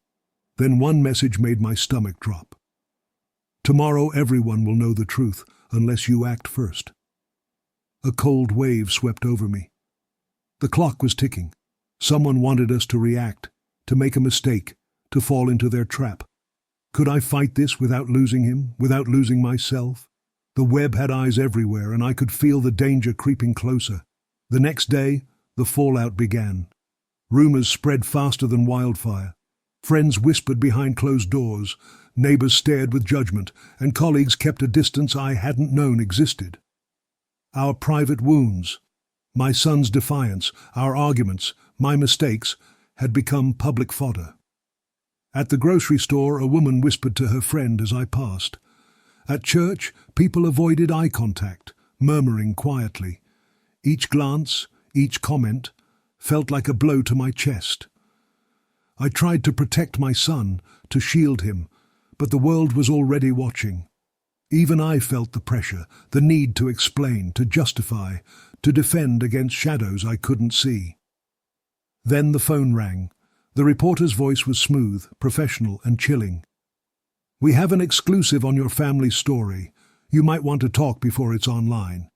Then one message made my stomach drop. "Tomorrow everyone will know the truth, unless you act first." A cold wave swept over me. The clock was ticking. Someone wanted us to react, to make a mistake, to fall into their trap. Could I fight this without losing him, without losing myself? The web had eyes everywhere, and I could feel the danger creeping closer. The next day, the fallout began. Rumors spread faster than wildfire. Friends whispered behind closed doors, neighbors stared with judgment, and colleagues kept a distance I hadn't known existed. Our private wounds, my son's defiance, our arguments, my mistakes, had become public fodder. At the grocery store, a woman whispered to her friend as I passed. At church, people avoided eye contact, murmuring quietly. Each glance, each comment, felt like a blow to my chest. I tried to protect my son, to shield him, but the world was already watching. Even I felt the pressure, the need to explain, to justify, to defend against shadows I couldn't see. Then the phone rang. The reporter's voice was smooth, professional, and chilling. "We have an exclusive on your family story. You might want to talk before it's online."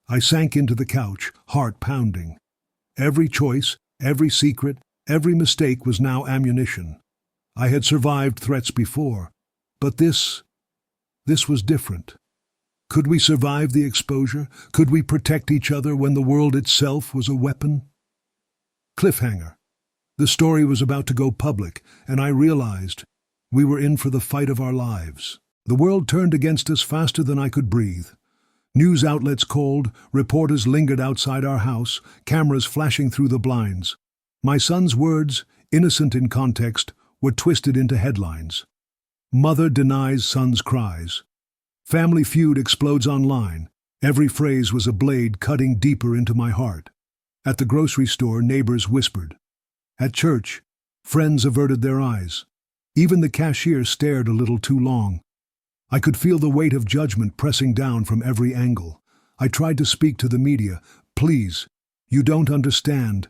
I sank into the couch, heart pounding. Every choice, every secret, every mistake was now ammunition. I had survived threats before, but this was different. Could we survive the exposure? Could we protect each other when the world itself was a weapon? Cliffhanger. The story was about to go public, and I realized we were in for the fight of our lives. The world turned against us faster than I could breathe. News outlets called, reporters lingered outside our house, cameras flashing through the blinds. My son's words, innocent in context, were twisted into headlines. Mother denies son's cries. Family feud explodes online. Every phrase was a blade cutting deeper into my heart. At the grocery store, neighbors whispered. At church, friends averted their eyes. Even the cashier stared a little too long. I could feel the weight of judgment pressing down from every angle. I tried to speak to the media. "Please, you don't understand."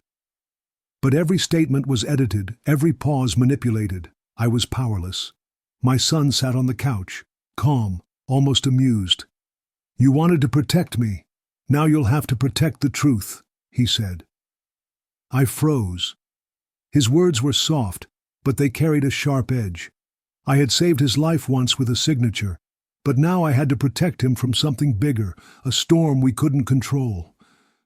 But every statement was edited, every pause manipulated. I was powerless. My son sat on the couch, calm, almost amused. "You wanted to protect me. Now you'll have to protect the truth," he said. I froze. His words were soft, but they carried a sharp edge. I had saved his life once with a signature, but now I had to protect him from something bigger, a storm we couldn't control.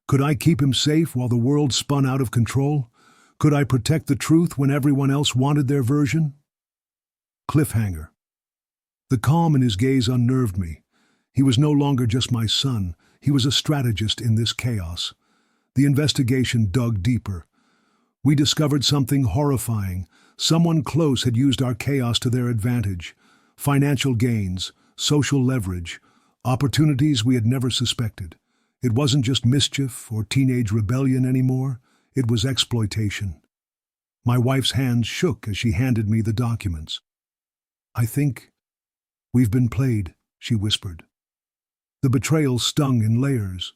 Could I keep him safe while the world spun out of control? Could I protect the truth when everyone else wanted their version? Cliffhanger. The calm in his gaze unnerved me. He was no longer just my son. He was a strategist in this chaos. The investigation dug deeper. We discovered something horrifying. Someone close had used our chaos to their advantage. Financial gains, social leverage, opportunities we had never suspected. It wasn't just mischief or teenage rebellion anymore. It was exploitation. My wife's hands shook as she handed me the documents. "I think we've been played," she whispered. The betrayal stung in layers.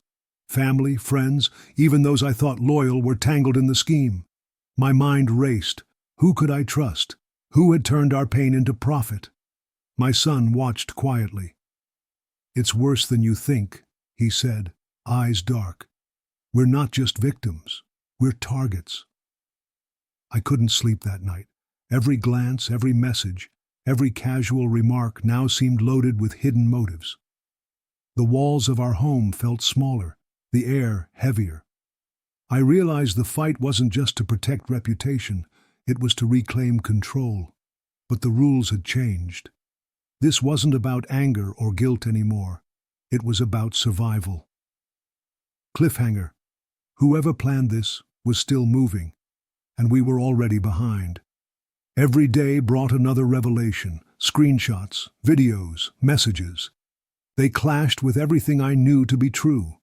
Family, friends, even those I thought loyal were tangled in the scheme. My mind raced. Who could I trust? Who had turned our pain into profit? My son watched quietly. "It's worse than you think," he said, eyes dark. "We're not just victims. We're targets." I couldn't sleep that night. Every glance, every message, every casual remark now seemed loaded with hidden motives. The walls of our home felt smaller, the air heavier. I realized the fight wasn't just to protect reputation, it was to reclaim control. But the rules had changed. This wasn't about anger or guilt anymore. It was about survival. Cliffhanger. Whoever planned this was still moving, and we were already behind. Every day brought another revelation, screenshots, videos, messages. They clashed with everything I knew to be true.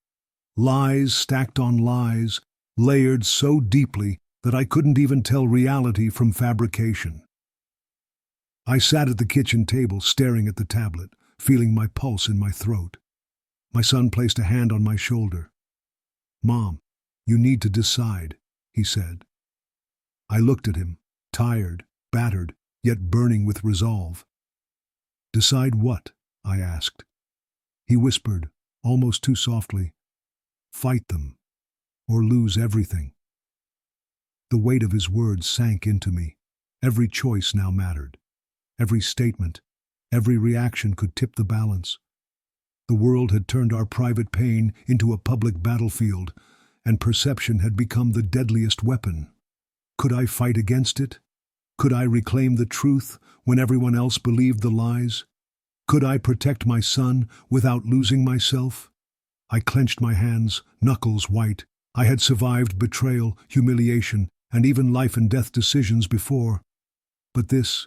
Lies stacked on lies, layered so deeply that I couldn't even tell reality from fabrication. I sat at the kitchen table staring at the tablet, feeling my pulse in my throat. My son placed a hand on my shoulder. "Mom, you need to decide," he said. I looked at him, tired, battered, yet burning with resolve. "Decide what?" I asked. He whispered, almost too softly, "Fight them, or lose everything." The weight of his words sank into me. Every choice now mattered. Every statement, every reaction could tip the balance. The world had turned our private pain into a public battlefield, and perception had become the deadliest weapon. Could I fight against it? Could I reclaim the truth when everyone else believed the lies? Could I protect my son without losing myself? I clenched my hands, knuckles white. I had survived betrayal, humiliation, and even life-and-death decisions before. But this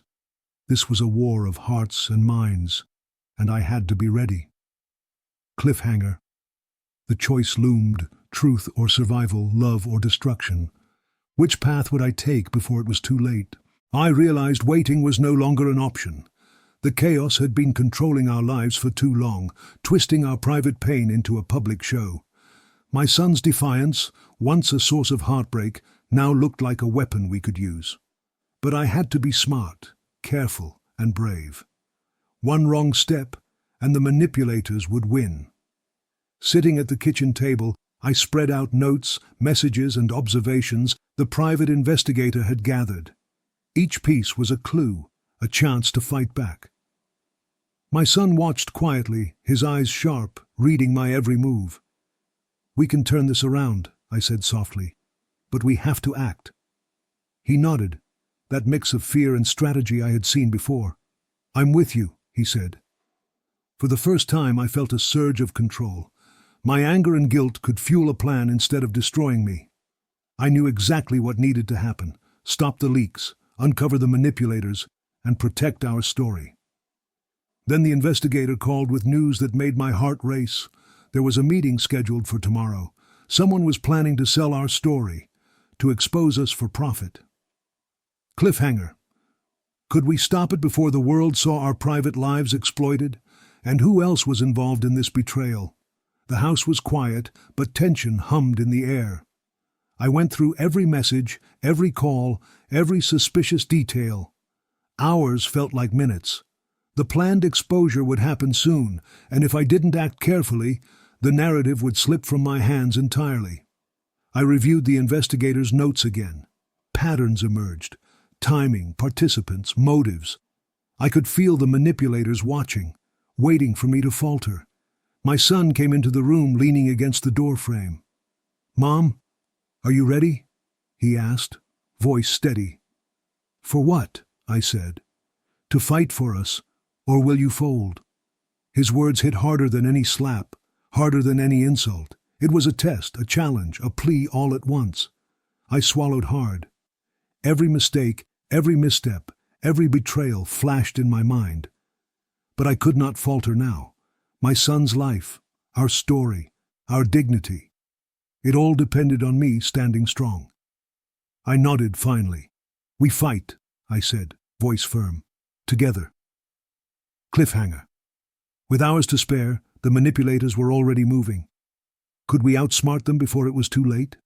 was a war of hearts and minds, and I had to be ready. Cliffhanger. The choice loomed, truth or survival, love or destruction. Which path would I take before it was too late? I realized waiting was no longer an option. The chaos had been controlling our lives for too long, twisting our private pain into a public show. My son's defiance, once a source of heartbreak, now looked like a weapon we could use. But I had to be smart, careful, and brave. One wrong step, and the manipulators would win. Sitting at the kitchen table, I spread out notes, messages, and observations the private investigator had gathered. Each piece was a clue, a chance to fight back. My son watched quietly, his eyes sharp, reading my every move. "We can turn this around," I said softly, "but we have to act." He nodded, that mix of fear and strategy I had seen before. "I'm with you," he said. For the first time I felt a surge of control. My anger and guilt could fuel a plan instead of destroying me. I knew exactly what needed to happen: stop the leaks, uncover the manipulators, and protect our story. Then the investigator called with news that made my heart race. There was a meeting scheduled for tomorrow. Someone was planning to sell our story, to expose us for profit. Cliffhanger. Could we stop it before the world saw our private lives exploited? And who else was involved in this betrayal? The house was quiet, but tension hummed in the air. I went through every message, every call, every suspicious detail. Hours felt like minutes. The planned exposure would happen soon, and if I didn't act carefully, the narrative would slip from my hands entirely. I reviewed the investigator's notes again. Patterns emerged: timing, participants, motives. I could feel the manipulators watching, waiting for me to falter. My son came into the room leaning against the doorframe. "Mom, are you ready?" he asked, voice steady. "For what?" I said. "To fight for us, or will you fold?" His words hit harder than any slap, harder than any insult. It was a test, a challenge, a plea all at once. I swallowed hard. Every mistake, every misstep, every betrayal flashed in my mind. But I could not falter now. My son's life, our story, our dignity. It all depended on me standing strong. I nodded finally. "We fight," I said, voice firm. "Together." Cliffhanger. With hours to spare, the manipulators were already moving. Could we outsmart them before it was too late?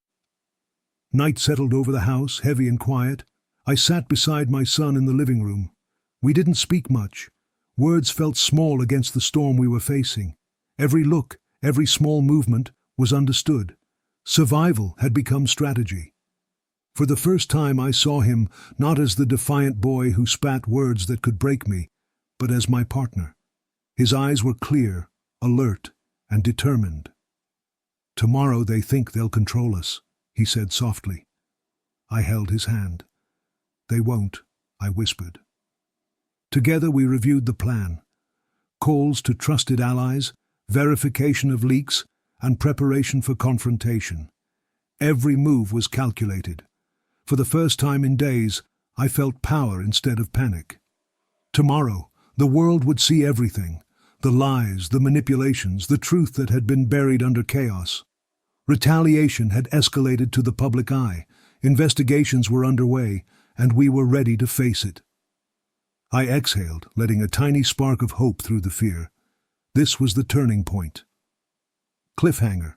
Night settled over the house, heavy and quiet. I sat beside my son in the living room. We didn't speak much. Words felt small against the storm we were facing. Every look, every small movement was understood. Survival had become strategy. For the first time I saw him not as the defiant boy who spat words that could break me, but as my partner. His eyes were clear, alert, and determined. "Tomorrow they think they'll control us," he said softly. I held his hand. "They won't," I whispered. Together we reviewed the plan. Calls to trusted allies, verification of leaks, and preparation for confrontation. Every move was calculated. For the first time in days, I felt power instead of panic. Tomorrow, the world would see everything: the lies, the manipulations, the truth that had been buried under chaos. Retaliation had escalated to the public eye, investigations were underway, and we were ready to face it. I exhaled, letting a tiny spark of hope through the fear. This was the turning point. Cliffhanger.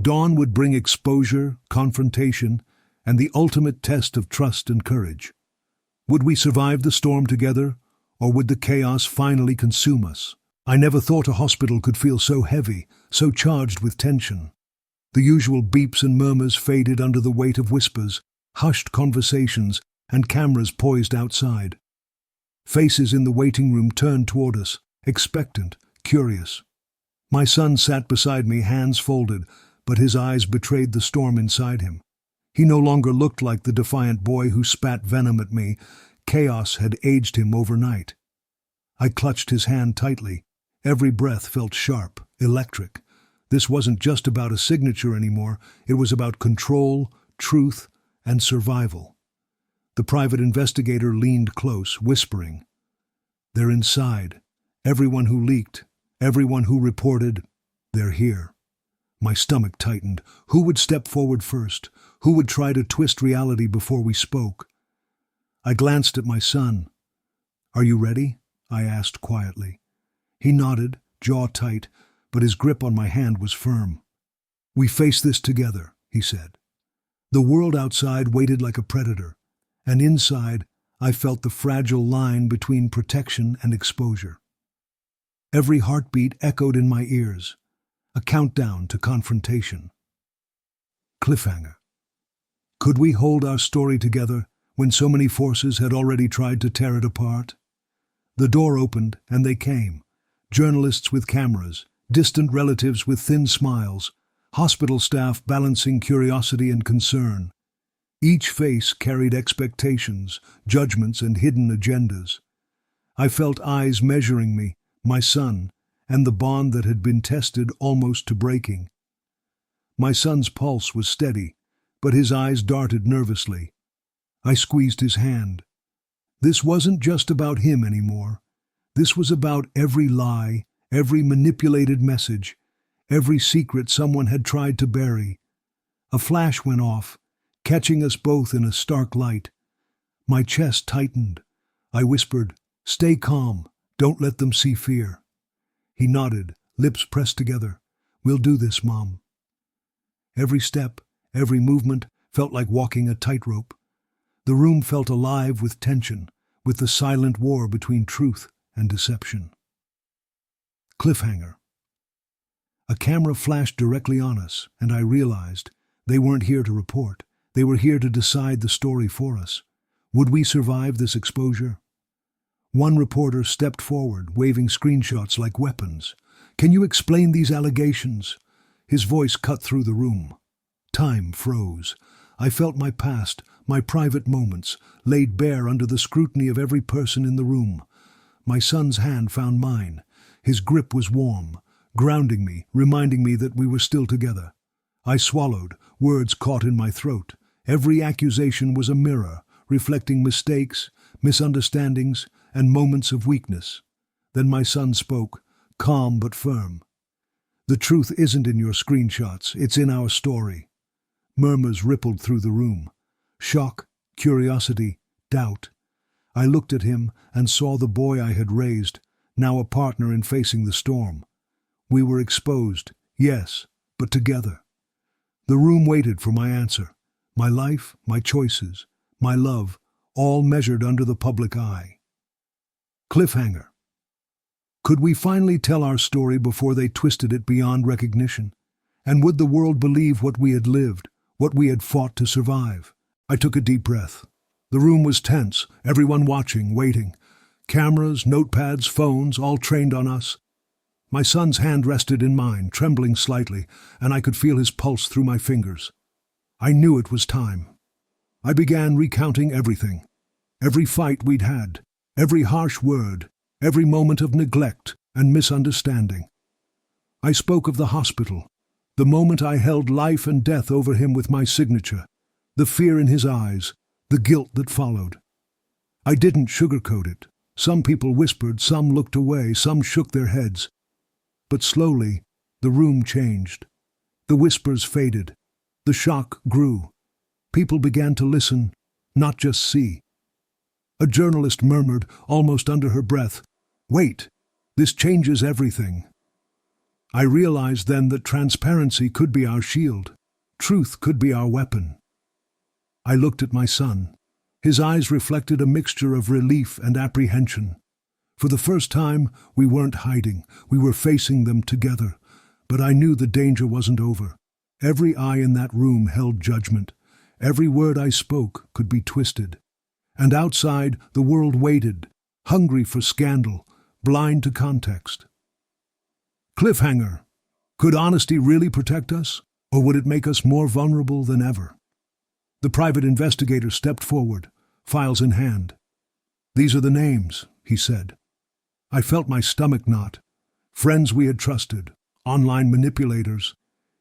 Dawn would bring exposure, confrontation, and the ultimate test of trust and courage. Would we survive the storm together, or would the chaos finally consume us? I never thought a hospital could feel so heavy, so charged with tension. The usual beeps and murmurs faded under the weight of whispers, hushed conversations, and cameras poised outside. Faces in the waiting room turned toward us, expectant, curious. My son sat beside me, hands folded, but his eyes betrayed the storm inside him. He no longer looked like the defiant boy who spat venom at me. Chaos had aged him overnight. I clutched his hand tightly. Every breath felt sharp, electric. This wasn't just about a signature anymore. It was about control, truth, and survival. The private investigator leaned close, whispering, "They're inside. Everyone who leaked, everyone who reported, they're here." My stomach tightened. Who would step forward first? Who would try to twist reality before we spoke? I glanced at my son. "Are you ready?" I asked quietly. He nodded, jaw tight, but his grip on my hand was firm. "We face this together," he said. The world outside waited like a predator, and inside I felt the fragile line between protection and exposure. Every heartbeat echoed in my ears, a countdown to confrontation. Cliffhanger. Could we hold our story together when so many forces had already tried to tear it apart? The door opened, and they came. Journalists with cameras, distant relatives with thin smiles, hospital staff balancing curiosity and concern. Each face carried expectations, judgments, and hidden agendas. I felt eyes measuring me, my son, and the bond that had been tested almost to breaking. My son's pulse was steady, but his eyes darted nervously. I squeezed his hand. This wasn't just about him anymore. This was about every lie, every manipulated message, every secret someone had tried to bury. A flash went off, catching us both in a stark light. My chest tightened. I whispered, "Stay calm, don't let them see fear." He nodded, lips pressed together. "We'll do this, Mom." Every step, every movement felt like walking a tightrope. The room felt alive with tension, with the silent war between truth and deception. Cliffhanger. A camera flashed directly on us, and I realized they weren't here to report. They were here to decide the story for us. Would we survive this exposure? One reporter stepped forward, waving screenshots like weapons. "Can you explain these allegations?" His voice cut through the room. Time froze. I felt my past, my private moments, laid bare under the scrutiny of every person in the room. My son's hand found mine. His grip was warm, grounding me, reminding me that we were still together. I swallowed, words caught in my throat. Every accusation was a mirror, reflecting mistakes, misunderstandings, and moments of weakness. Then my son spoke, calm but firm. "The truth isn't in your screenshots, it's in our story." Murmurs rippled through the room. Shock, curiosity, doubt. I looked at him and saw the boy I had raised, now a partner in facing the storm. We were exposed, yes, but together. The room waited for my answer. My life, my choices, my love, all measured under the public eye. Cliffhanger. Could we finally tell our story before they twisted it beyond recognition? And would the world believe what we had lived, what we had fought to survive? I took a deep breath. The room was tense, everyone watching, waiting. Cameras, notepads, phones, all trained on us. My son's hand rested in mine, trembling slightly, and I could feel his pulse through my fingers. I knew it was time. I began recounting everything. Every fight we'd had, every harsh word, every moment of neglect and misunderstanding. I spoke of the hospital, The moment I held life and death over him with my signature, the fear in his eyes, the guilt that followed. I didn't sugarcoat it. Some people whispered, some looked away, some shook their heads. But slowly, the room changed. The whispers faded. The shock grew. People began to listen, not just see. A journalist murmured, almost under her breath, "Wait, this changes everything." I realized then that transparency could be our shield. Truth could be our weapon. I looked at my son. His eyes reflected a mixture of relief and apprehension. For the first time, we weren't hiding. We were facing them together. But I knew the danger wasn't over. Every eye in that room held judgment. Every word I spoke could be twisted. And outside, the world waited, hungry for scandal, blind to context. Cliffhanger. Could honesty really protect us, or would it make us more vulnerable than ever? The private investigator stepped forward, files in hand. "These are the names," he said. I felt my stomach knot. Friends we had trusted, online manipulators,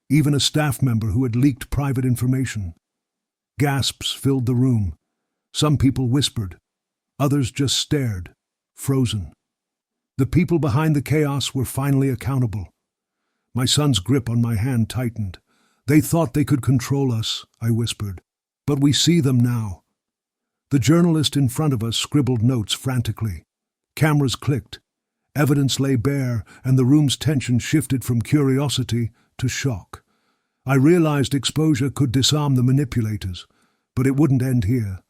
even a staff member who had leaked private information. Gasps filled the room. Some people whispered. Others just stared, frozen. The people behind the chaos were finally accountable. My son's grip on my hand tightened. "They thought they could control us," I whispered. "But we see them now." The journalist in front of us scribbled notes frantically. Cameras clicked. Evidence lay bare, and the room's tension shifted from curiosity to shock. I realized exposure could disarm the manipulators, but it wouldn't end here.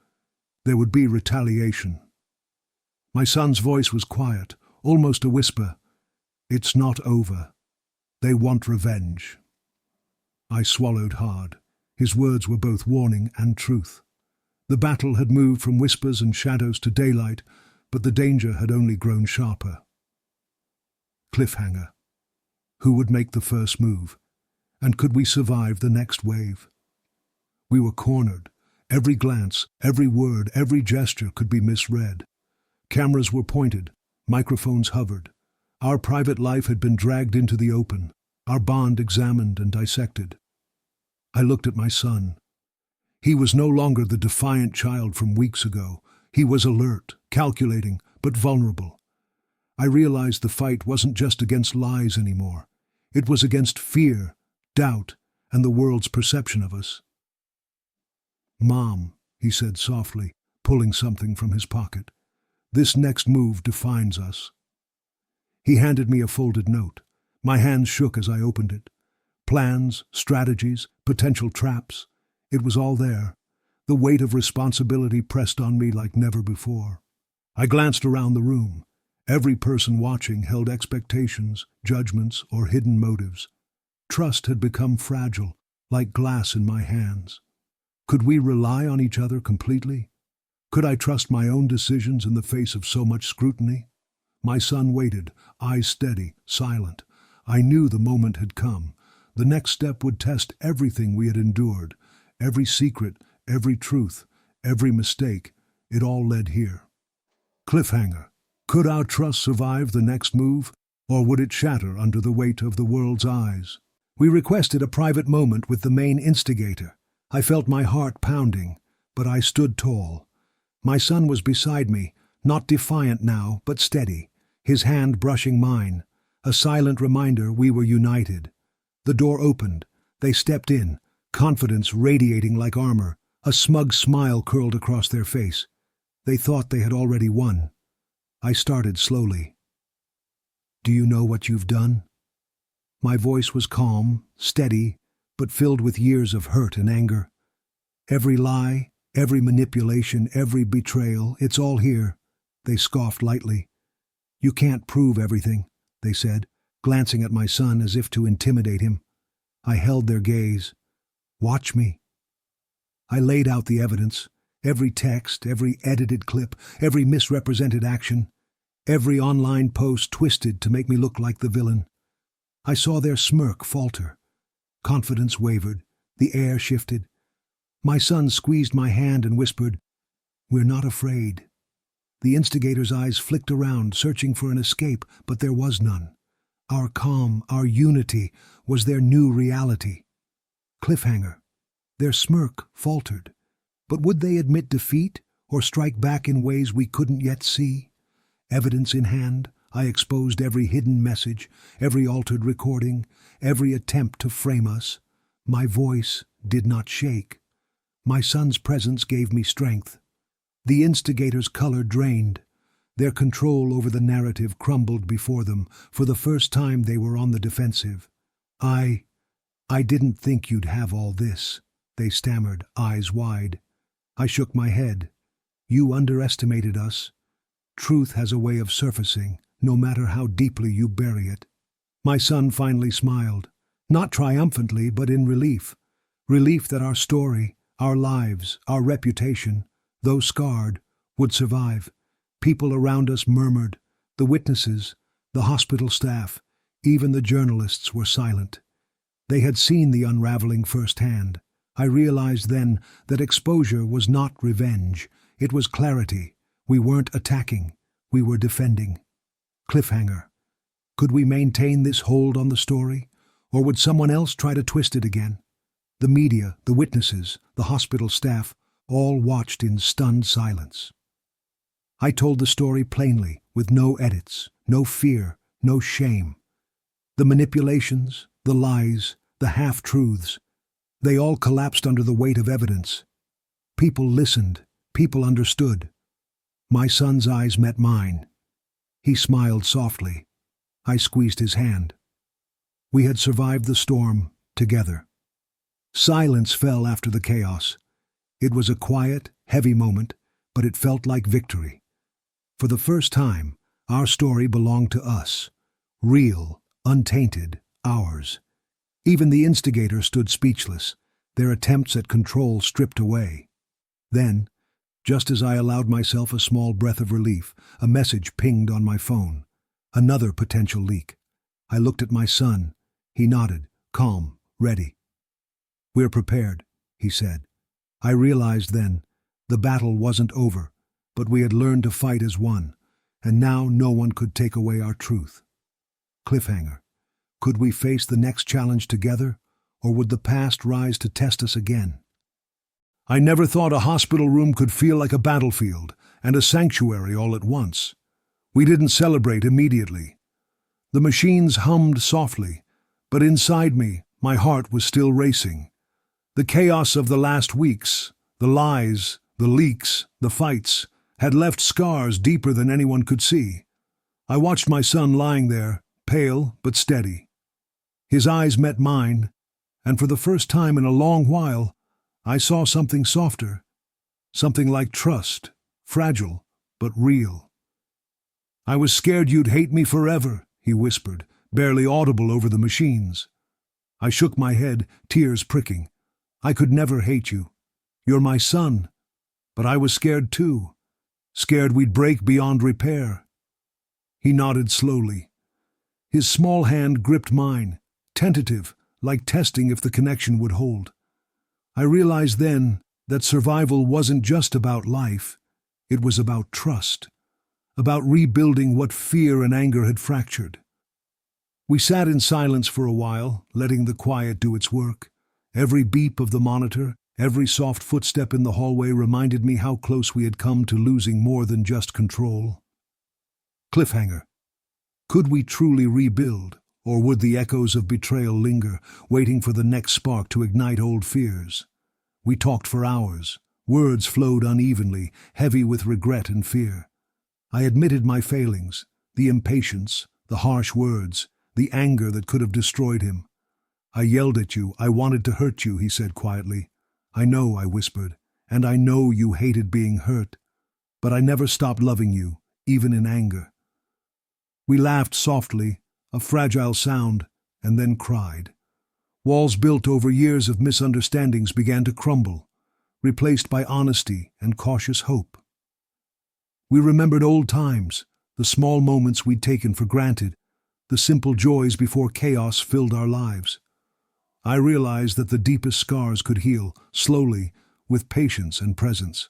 There would be retaliation. My son's voice was quiet, almost a whisper. "It's not over. They want revenge." I swallowed hard. His words were both warning and truth. The battle had moved from whispers and shadows to daylight, but the danger had only grown sharper. Cliffhanger. Who would make the first move? And could we survive the next wave? We were cornered. Every glance, every word, every gesture could be misread. Cameras were pointed. Microphones hovered. Our private life had been dragged into the open, our bond examined and dissected. I looked at my son. He was no longer the defiant child from weeks ago. He was alert, calculating, but vulnerable. I realized the fight wasn't just against lies anymore. It was against fear, doubt, and the world's perception of us. "Mom," he said softly, pulling something from his pocket. "This next move defines us." He handed me a folded note. My hands shook as I opened it. Plans, strategies, potential traps. It was all there. The weight of responsibility pressed on me like never before. I glanced around the room. Every person watching held expectations, judgments, or hidden motives. Trust had become fragile, like glass in my hands. Could we rely on each other completely? Could I trust my own decisions in the face of so much scrutiny? My son waited, eyes steady, silent. I knew the moment had come. The next step would test everything we had endured. Every secret, every truth, every mistake. It all led here. Cliffhanger. Could our trust survive the next move, or would it shatter under the weight of the world's eyes? We requested a private moment with the main instigator. I felt my heart pounding, but I stood tall. My son was beside me, not defiant now, but steady, his hand brushing mine, a silent reminder we were united. The door opened. They stepped in, confidence radiating like armor. A smug smile curled across their face. They thought they had already won. I started slowly. "Do you know what you've done?" My voice was calm, steady, but filled with years of hurt and anger. "Every lie, every manipulation, every betrayal, it's all here," they scoffed lightly. "You can't prove everything," they said, glancing at my son as if to intimidate him. I held their gaze. "Watch me." I laid out the evidence, every text, every edited clip, every misrepresented action, every online post twisted to make me look like the villain. I saw their smirk falter. Confidence wavered. The air shifted. My son squeezed my hand and whispered, "We're not afraid." The instigator's eyes flicked around, searching for an escape, but there was none. Our calm, our unity, was their new reality. Cliffhanger. Their smirk faltered. But would they admit defeat, or strike back in ways we couldn't yet see? Evidence in hand, I exposed every hidden message, every altered recording, every attempt to frame us. My voice did not shake. My son's presence gave me strength. The instigators' color drained. Their control over the narrative crumbled before them. For the first time they were on the defensive. I didn't think you'd have all this, they stammered, eyes wide. I shook my head. You underestimated us. Truth has a way of surfacing, no matter how deeply you bury it. My son finally smiled, not triumphantly, but in relief. Relief that our story, our lives, our reputation, though scarred, would survive. People around us murmured. The witnesses, the hospital staff, even the journalists were silent. They had seen the unraveling firsthand. I realized then that exposure was not revenge. It was clarity. We weren't attacking. We were defending. Cliffhanger. Could we maintain this hold on the story? Or would someone else try to twist it again? The media, the witnesses, the hospital staff, all watched in stunned silence. I told the story plainly, with no edits, no fear, no shame. The manipulations, the lies, the half-truths, they all collapsed under the weight of evidence. People listened, people understood. My son's eyes met mine. He smiled softly. I squeezed his hand. We had survived the storm, together. Silence fell after the chaos. It was a quiet, heavy moment, but it felt like victory. For the first time, our story belonged to us. Real, untainted, ours. Even the instigators stood speechless, their attempts at control stripped away. Then, just as I allowed myself a small breath of relief, a message pinged on my phone. Another potential leak. I looked at my son. He nodded, calm, ready. "We're prepared," he said. I realized then, the battle wasn't over, but we had learned to fight as one, and now no one could take away our truth. Cliffhanger. Could we face the next challenge together, or would the past rise to test us again? I never thought a hospital room could feel like a battlefield and a sanctuary all at once. We didn't celebrate immediately. The machines hummed softly, but inside me, my heart was still racing. The chaos of the last weeks, the lies, the leaks, the fights, had left scars deeper than anyone could see. I watched my son lying there, pale but steady. His eyes met mine, and for the first time in a long while, I saw something softer, something like trust, fragile but real. "I was scared you'd hate me forever," he whispered, barely audible over the machines. I shook my head, tears pricking. "I could never hate you. You're my son. But I was scared too. Scared we'd break beyond repair." He nodded slowly. His small hand gripped mine, tentative, like testing if the connection would hold. I realized then that survival wasn't just about life. It was about trust, about rebuilding what fear and anger had fractured. We sat in silence for a while, letting the quiet do its work. Every beep of the monitor, every soft footstep in the hallway reminded me how close we had come to losing more than just control. Cliffhanger. Could we truly rebuild, or would the echoes of betrayal linger, waiting for the next spark to ignite old fears? We talked for hours. Words flowed unevenly, heavy with regret and fear. I admitted my failings, the impatience, the harsh words, the anger that could have destroyed him. "I yelled at you, I wanted to hurt you," he said quietly. "I know," I whispered, "and I know you hated being hurt. But I never stopped loving you, even in anger." We laughed softly, a fragile sound, and then cried. Walls built over years of misunderstandings began to crumble, replaced by honesty and cautious hope. We remembered old times, the small moments we'd taken for granted, the simple joys before chaos filled our lives. I realized that the deepest scars could heal, slowly, with patience and presence.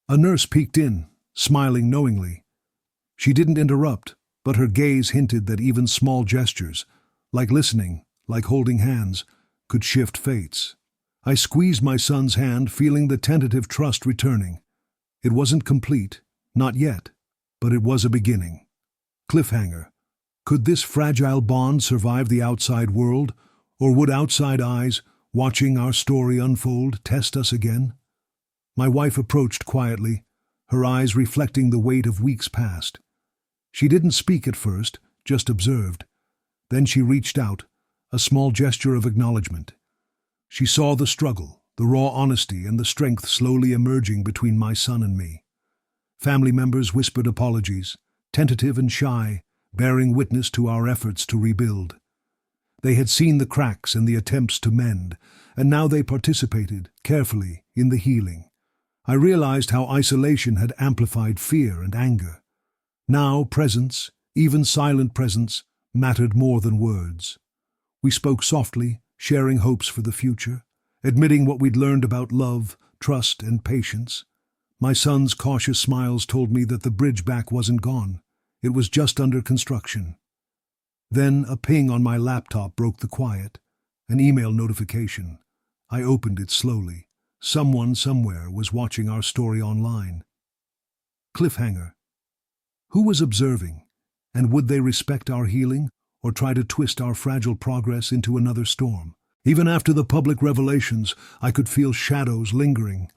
A nurse peeked in, smiling knowingly. She didn't interrupt, but her gaze hinted that even small gestures, like listening, like holding hands, could shift fates. I squeezed my son's hand, feeling the tentative trust returning. It wasn't complete, not yet, but it was a beginning. Cliffhanger. Could this fragile bond survive the outside world, or would outside eyes, watching our story unfold, test us again? My wife approached quietly, her eyes reflecting the weight of weeks past. She didn't speak at first, just observed. Then she reached out, a small gesture of acknowledgement. She saw the struggle, the raw honesty, and the strength slowly emerging between my son and me. Family members whispered apologies, tentative and shy, bearing witness to our efforts to rebuild. They had seen the cracks and the attempts to mend, and now they participated, carefully, in the healing. I realized how isolation had amplified fear and anger. Now presence, even silent presence, mattered more than words. We spoke softly, sharing hopes for the future, admitting what we'd learned about love, trust, and patience. My son's cautious smiles told me that the bridge back wasn't gone. It was just under construction. Then a ping on my laptop broke the quiet, an email notification. I opened it slowly. Someone somewhere was watching our story online. Cliffhanger. Who was observing? And would they respect our healing, or try to twist our fragile progress into another storm? Even after the public revelations, I could feel shadows lingering.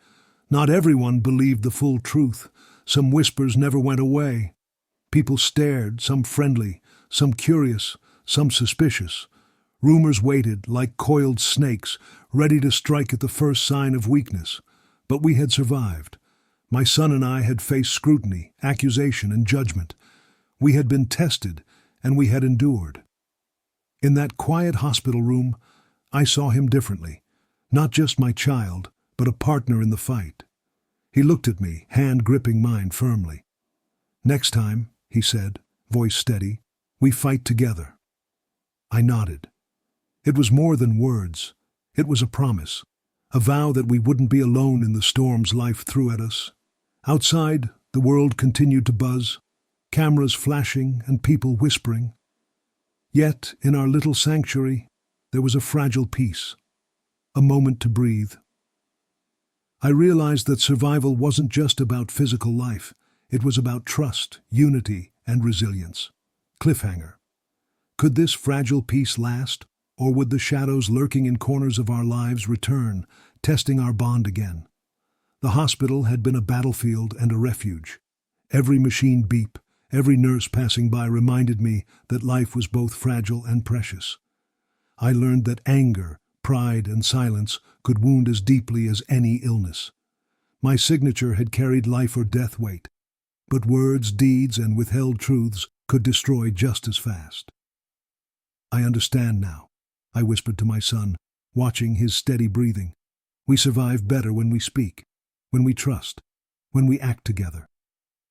Not everyone believed the full truth. Some whispers never went away. People stared, some friendly, some curious, some suspicious. Rumors waited, like coiled snakes, ready to strike at the first sign of weakness. But we had survived. My son and I had faced scrutiny, accusation, and judgment. We had been tested, and we had endured. In that quiet hospital room, I saw him differently. Not just my child, but a partner in the fight. He looked at me, hand gripping mine firmly. "Next time," he said, voice steady, "we fight together." I nodded. It was more than words. It was a promise, a vow that we wouldn't be alone in the storms life threw at us. Outside, the world continued to buzz, cameras flashing and people whispering. Yet, in our little sanctuary, there was a fragile peace, a moment to breathe. I realized that survival wasn't just about physical life. It was about trust, unity, and resilience. Cliffhanger. Could this fragile peace last, or would the shadows lurking in corners of our lives return, testing our bond again? The hospital had been a battlefield and a refuge. Every machine beep, every nurse passing by reminded me that life was both fragile and precious. I learned that anger, pride, and silence could wound as deeply as any illness. My signature had carried life or death weight, but words, deeds, and withheld truths could destroy just as fast. "I understand now," I whispered to my son, watching his steady breathing. "We survive better when we speak, when we trust, when we act together."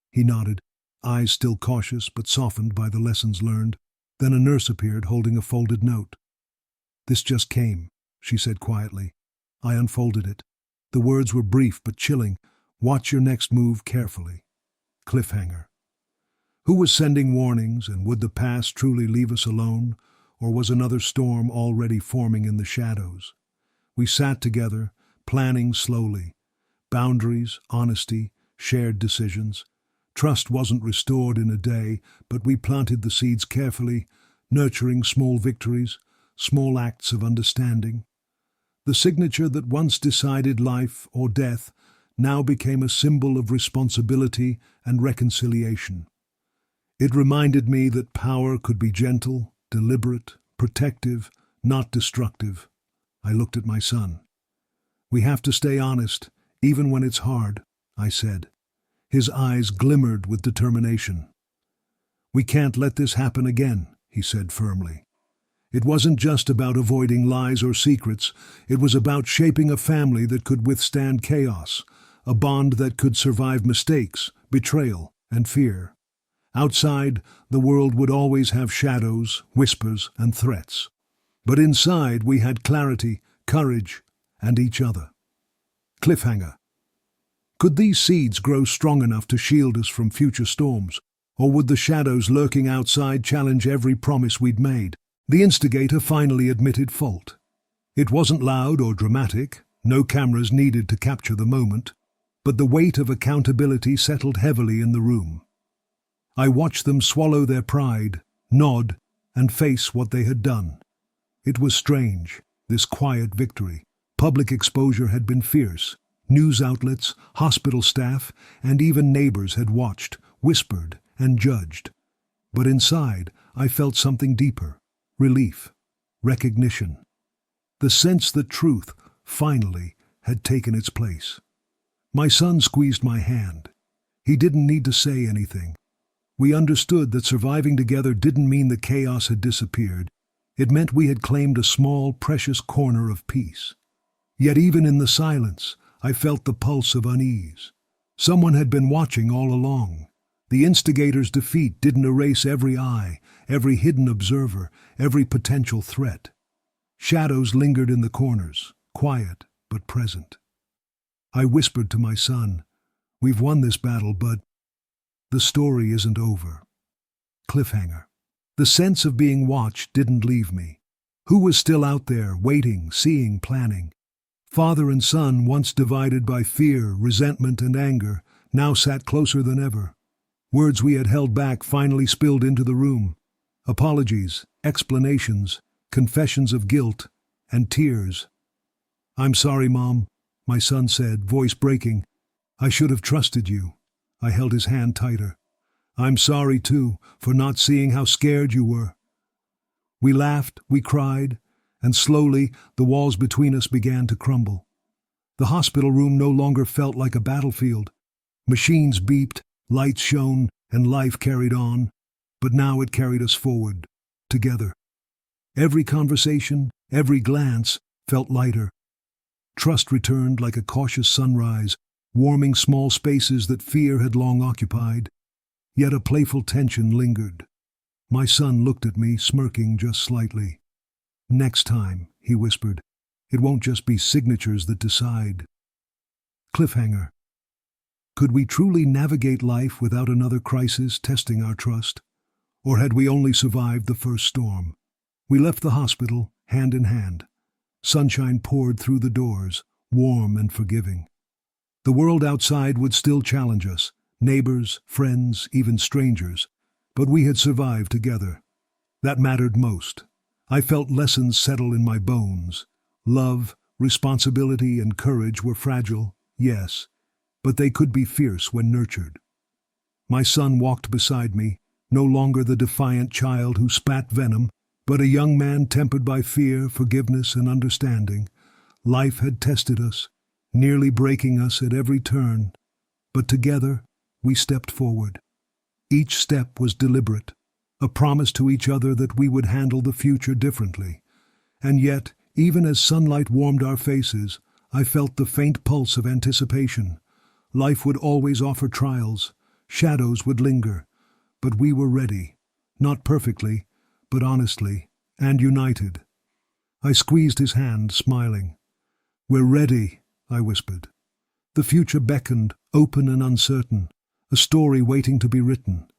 He nodded, eyes still cautious but softened by the lessons learned. Then a nurse appeared holding a folded note. "This just came," she said quietly. I unfolded it. The words were brief but chilling. "Watch your next move carefully." Cliffhanger. Who was sending warnings, and would the past truly leave us alone, or was another storm already forming in the shadows? We sat together, planning slowly. Boundaries, honesty, shared decisions. Trust wasn't restored in a day, but we planted the seeds carefully, nurturing small victories, small acts of understanding. The signature that once decided life or death now became a symbol of responsibility and reconciliation. It reminded me that power could be gentle, deliberate, protective, not destructive. I looked at my son. "We have to stay honest, even when it's hard," I said. His eyes glimmered with determination. "We can't let this happen again," he said firmly. It wasn't just about avoiding lies or secrets. It was about shaping a family that could withstand chaos, a bond that could survive mistakes, betrayal, and fear. Outside, the world would always have shadows, whispers, and threats. But inside, we had clarity, courage, and each other. Cliffhanger. Could these seeds grow strong enough to shield us from future storms, Or would the shadows lurking outside challenge every promise we'd made? The instigator finally admitted fault. It wasn't loud or dramatic, no cameras needed to capture the moment, but the weight of accountability settled heavily in the room. I watched them swallow their pride, nod, and face what they had done. It was strange, this quiet victory. Public exposure had been fierce. News outlets, hospital staff, and even neighbors had watched, whispered, and judged. But inside, I felt something deeper: relief, recognition. The sense that truth, finally, had taken its place. My son squeezed my hand. He didn't need to say anything. We understood that surviving together didn't mean the chaos had disappeared. It meant we had claimed a small, precious corner of peace. Yet even in the silence, I felt the pulse of unease. Someone had been watching all along. The instigator's defeat didn't erase every eye, every hidden observer, every potential threat. Shadows lingered in the corners, quiet but present. I whispered to my son, "We've won this battle, but the story isn't over." Cliffhanger. The sense of being watched didn't leave me. Who was still out there, waiting, seeing, planning? Father and son, once divided by fear, resentment, and anger, now sat closer than ever. Words we had held back finally spilled into the room. Apologies, explanations, confessions of guilt, and tears. "I'm sorry, Mom," my son said, voice breaking. "I should have trusted you." I held his hand tighter. "I'm sorry, too, for not seeing how scared you were." We laughed, we cried, and slowly the walls between us began to crumble. The hospital room no longer felt like a battlefield. Machines beeped, lights shone, and life carried on. But now it carried us forward, together. Every conversation, every glance, felt lighter. Trust returned like a cautious sunrise, warming small spaces that fear had long occupied. Yet a playful tension lingered. My son looked at me, smirking just slightly. "Next time," he whispered, "it won't just be signatures that decide." Cliffhanger. Could we truly navigate life without another crisis testing our trust? Or had we only survived the first storm? We left the hospital, hand in hand. Sunshine poured through the doors, warm and forgiving. The world outside would still challenge us, neighbors, friends, even strangers, but we had survived together. That mattered most. I felt lessons settle in my bones. Love, responsibility, and courage were fragile, yes, but they could be fierce when nurtured. My son walked beside me, no longer the defiant child who spat venom, but a young man tempered by fear, forgiveness, and understanding. Life had tested us, nearly breaking us at every turn, but together we stepped forward. Each step was deliberate, a promise to each other that we would handle the future differently. And yet, even as sunlight warmed our faces, I felt the faint pulse of anticipation. Life would always offer trials, shadows would linger, but we were ready, not perfectly, but honestly, and united. I squeezed his hand, smiling. "We're ready," I whispered. The future beckoned, open and uncertain, a story waiting to be written.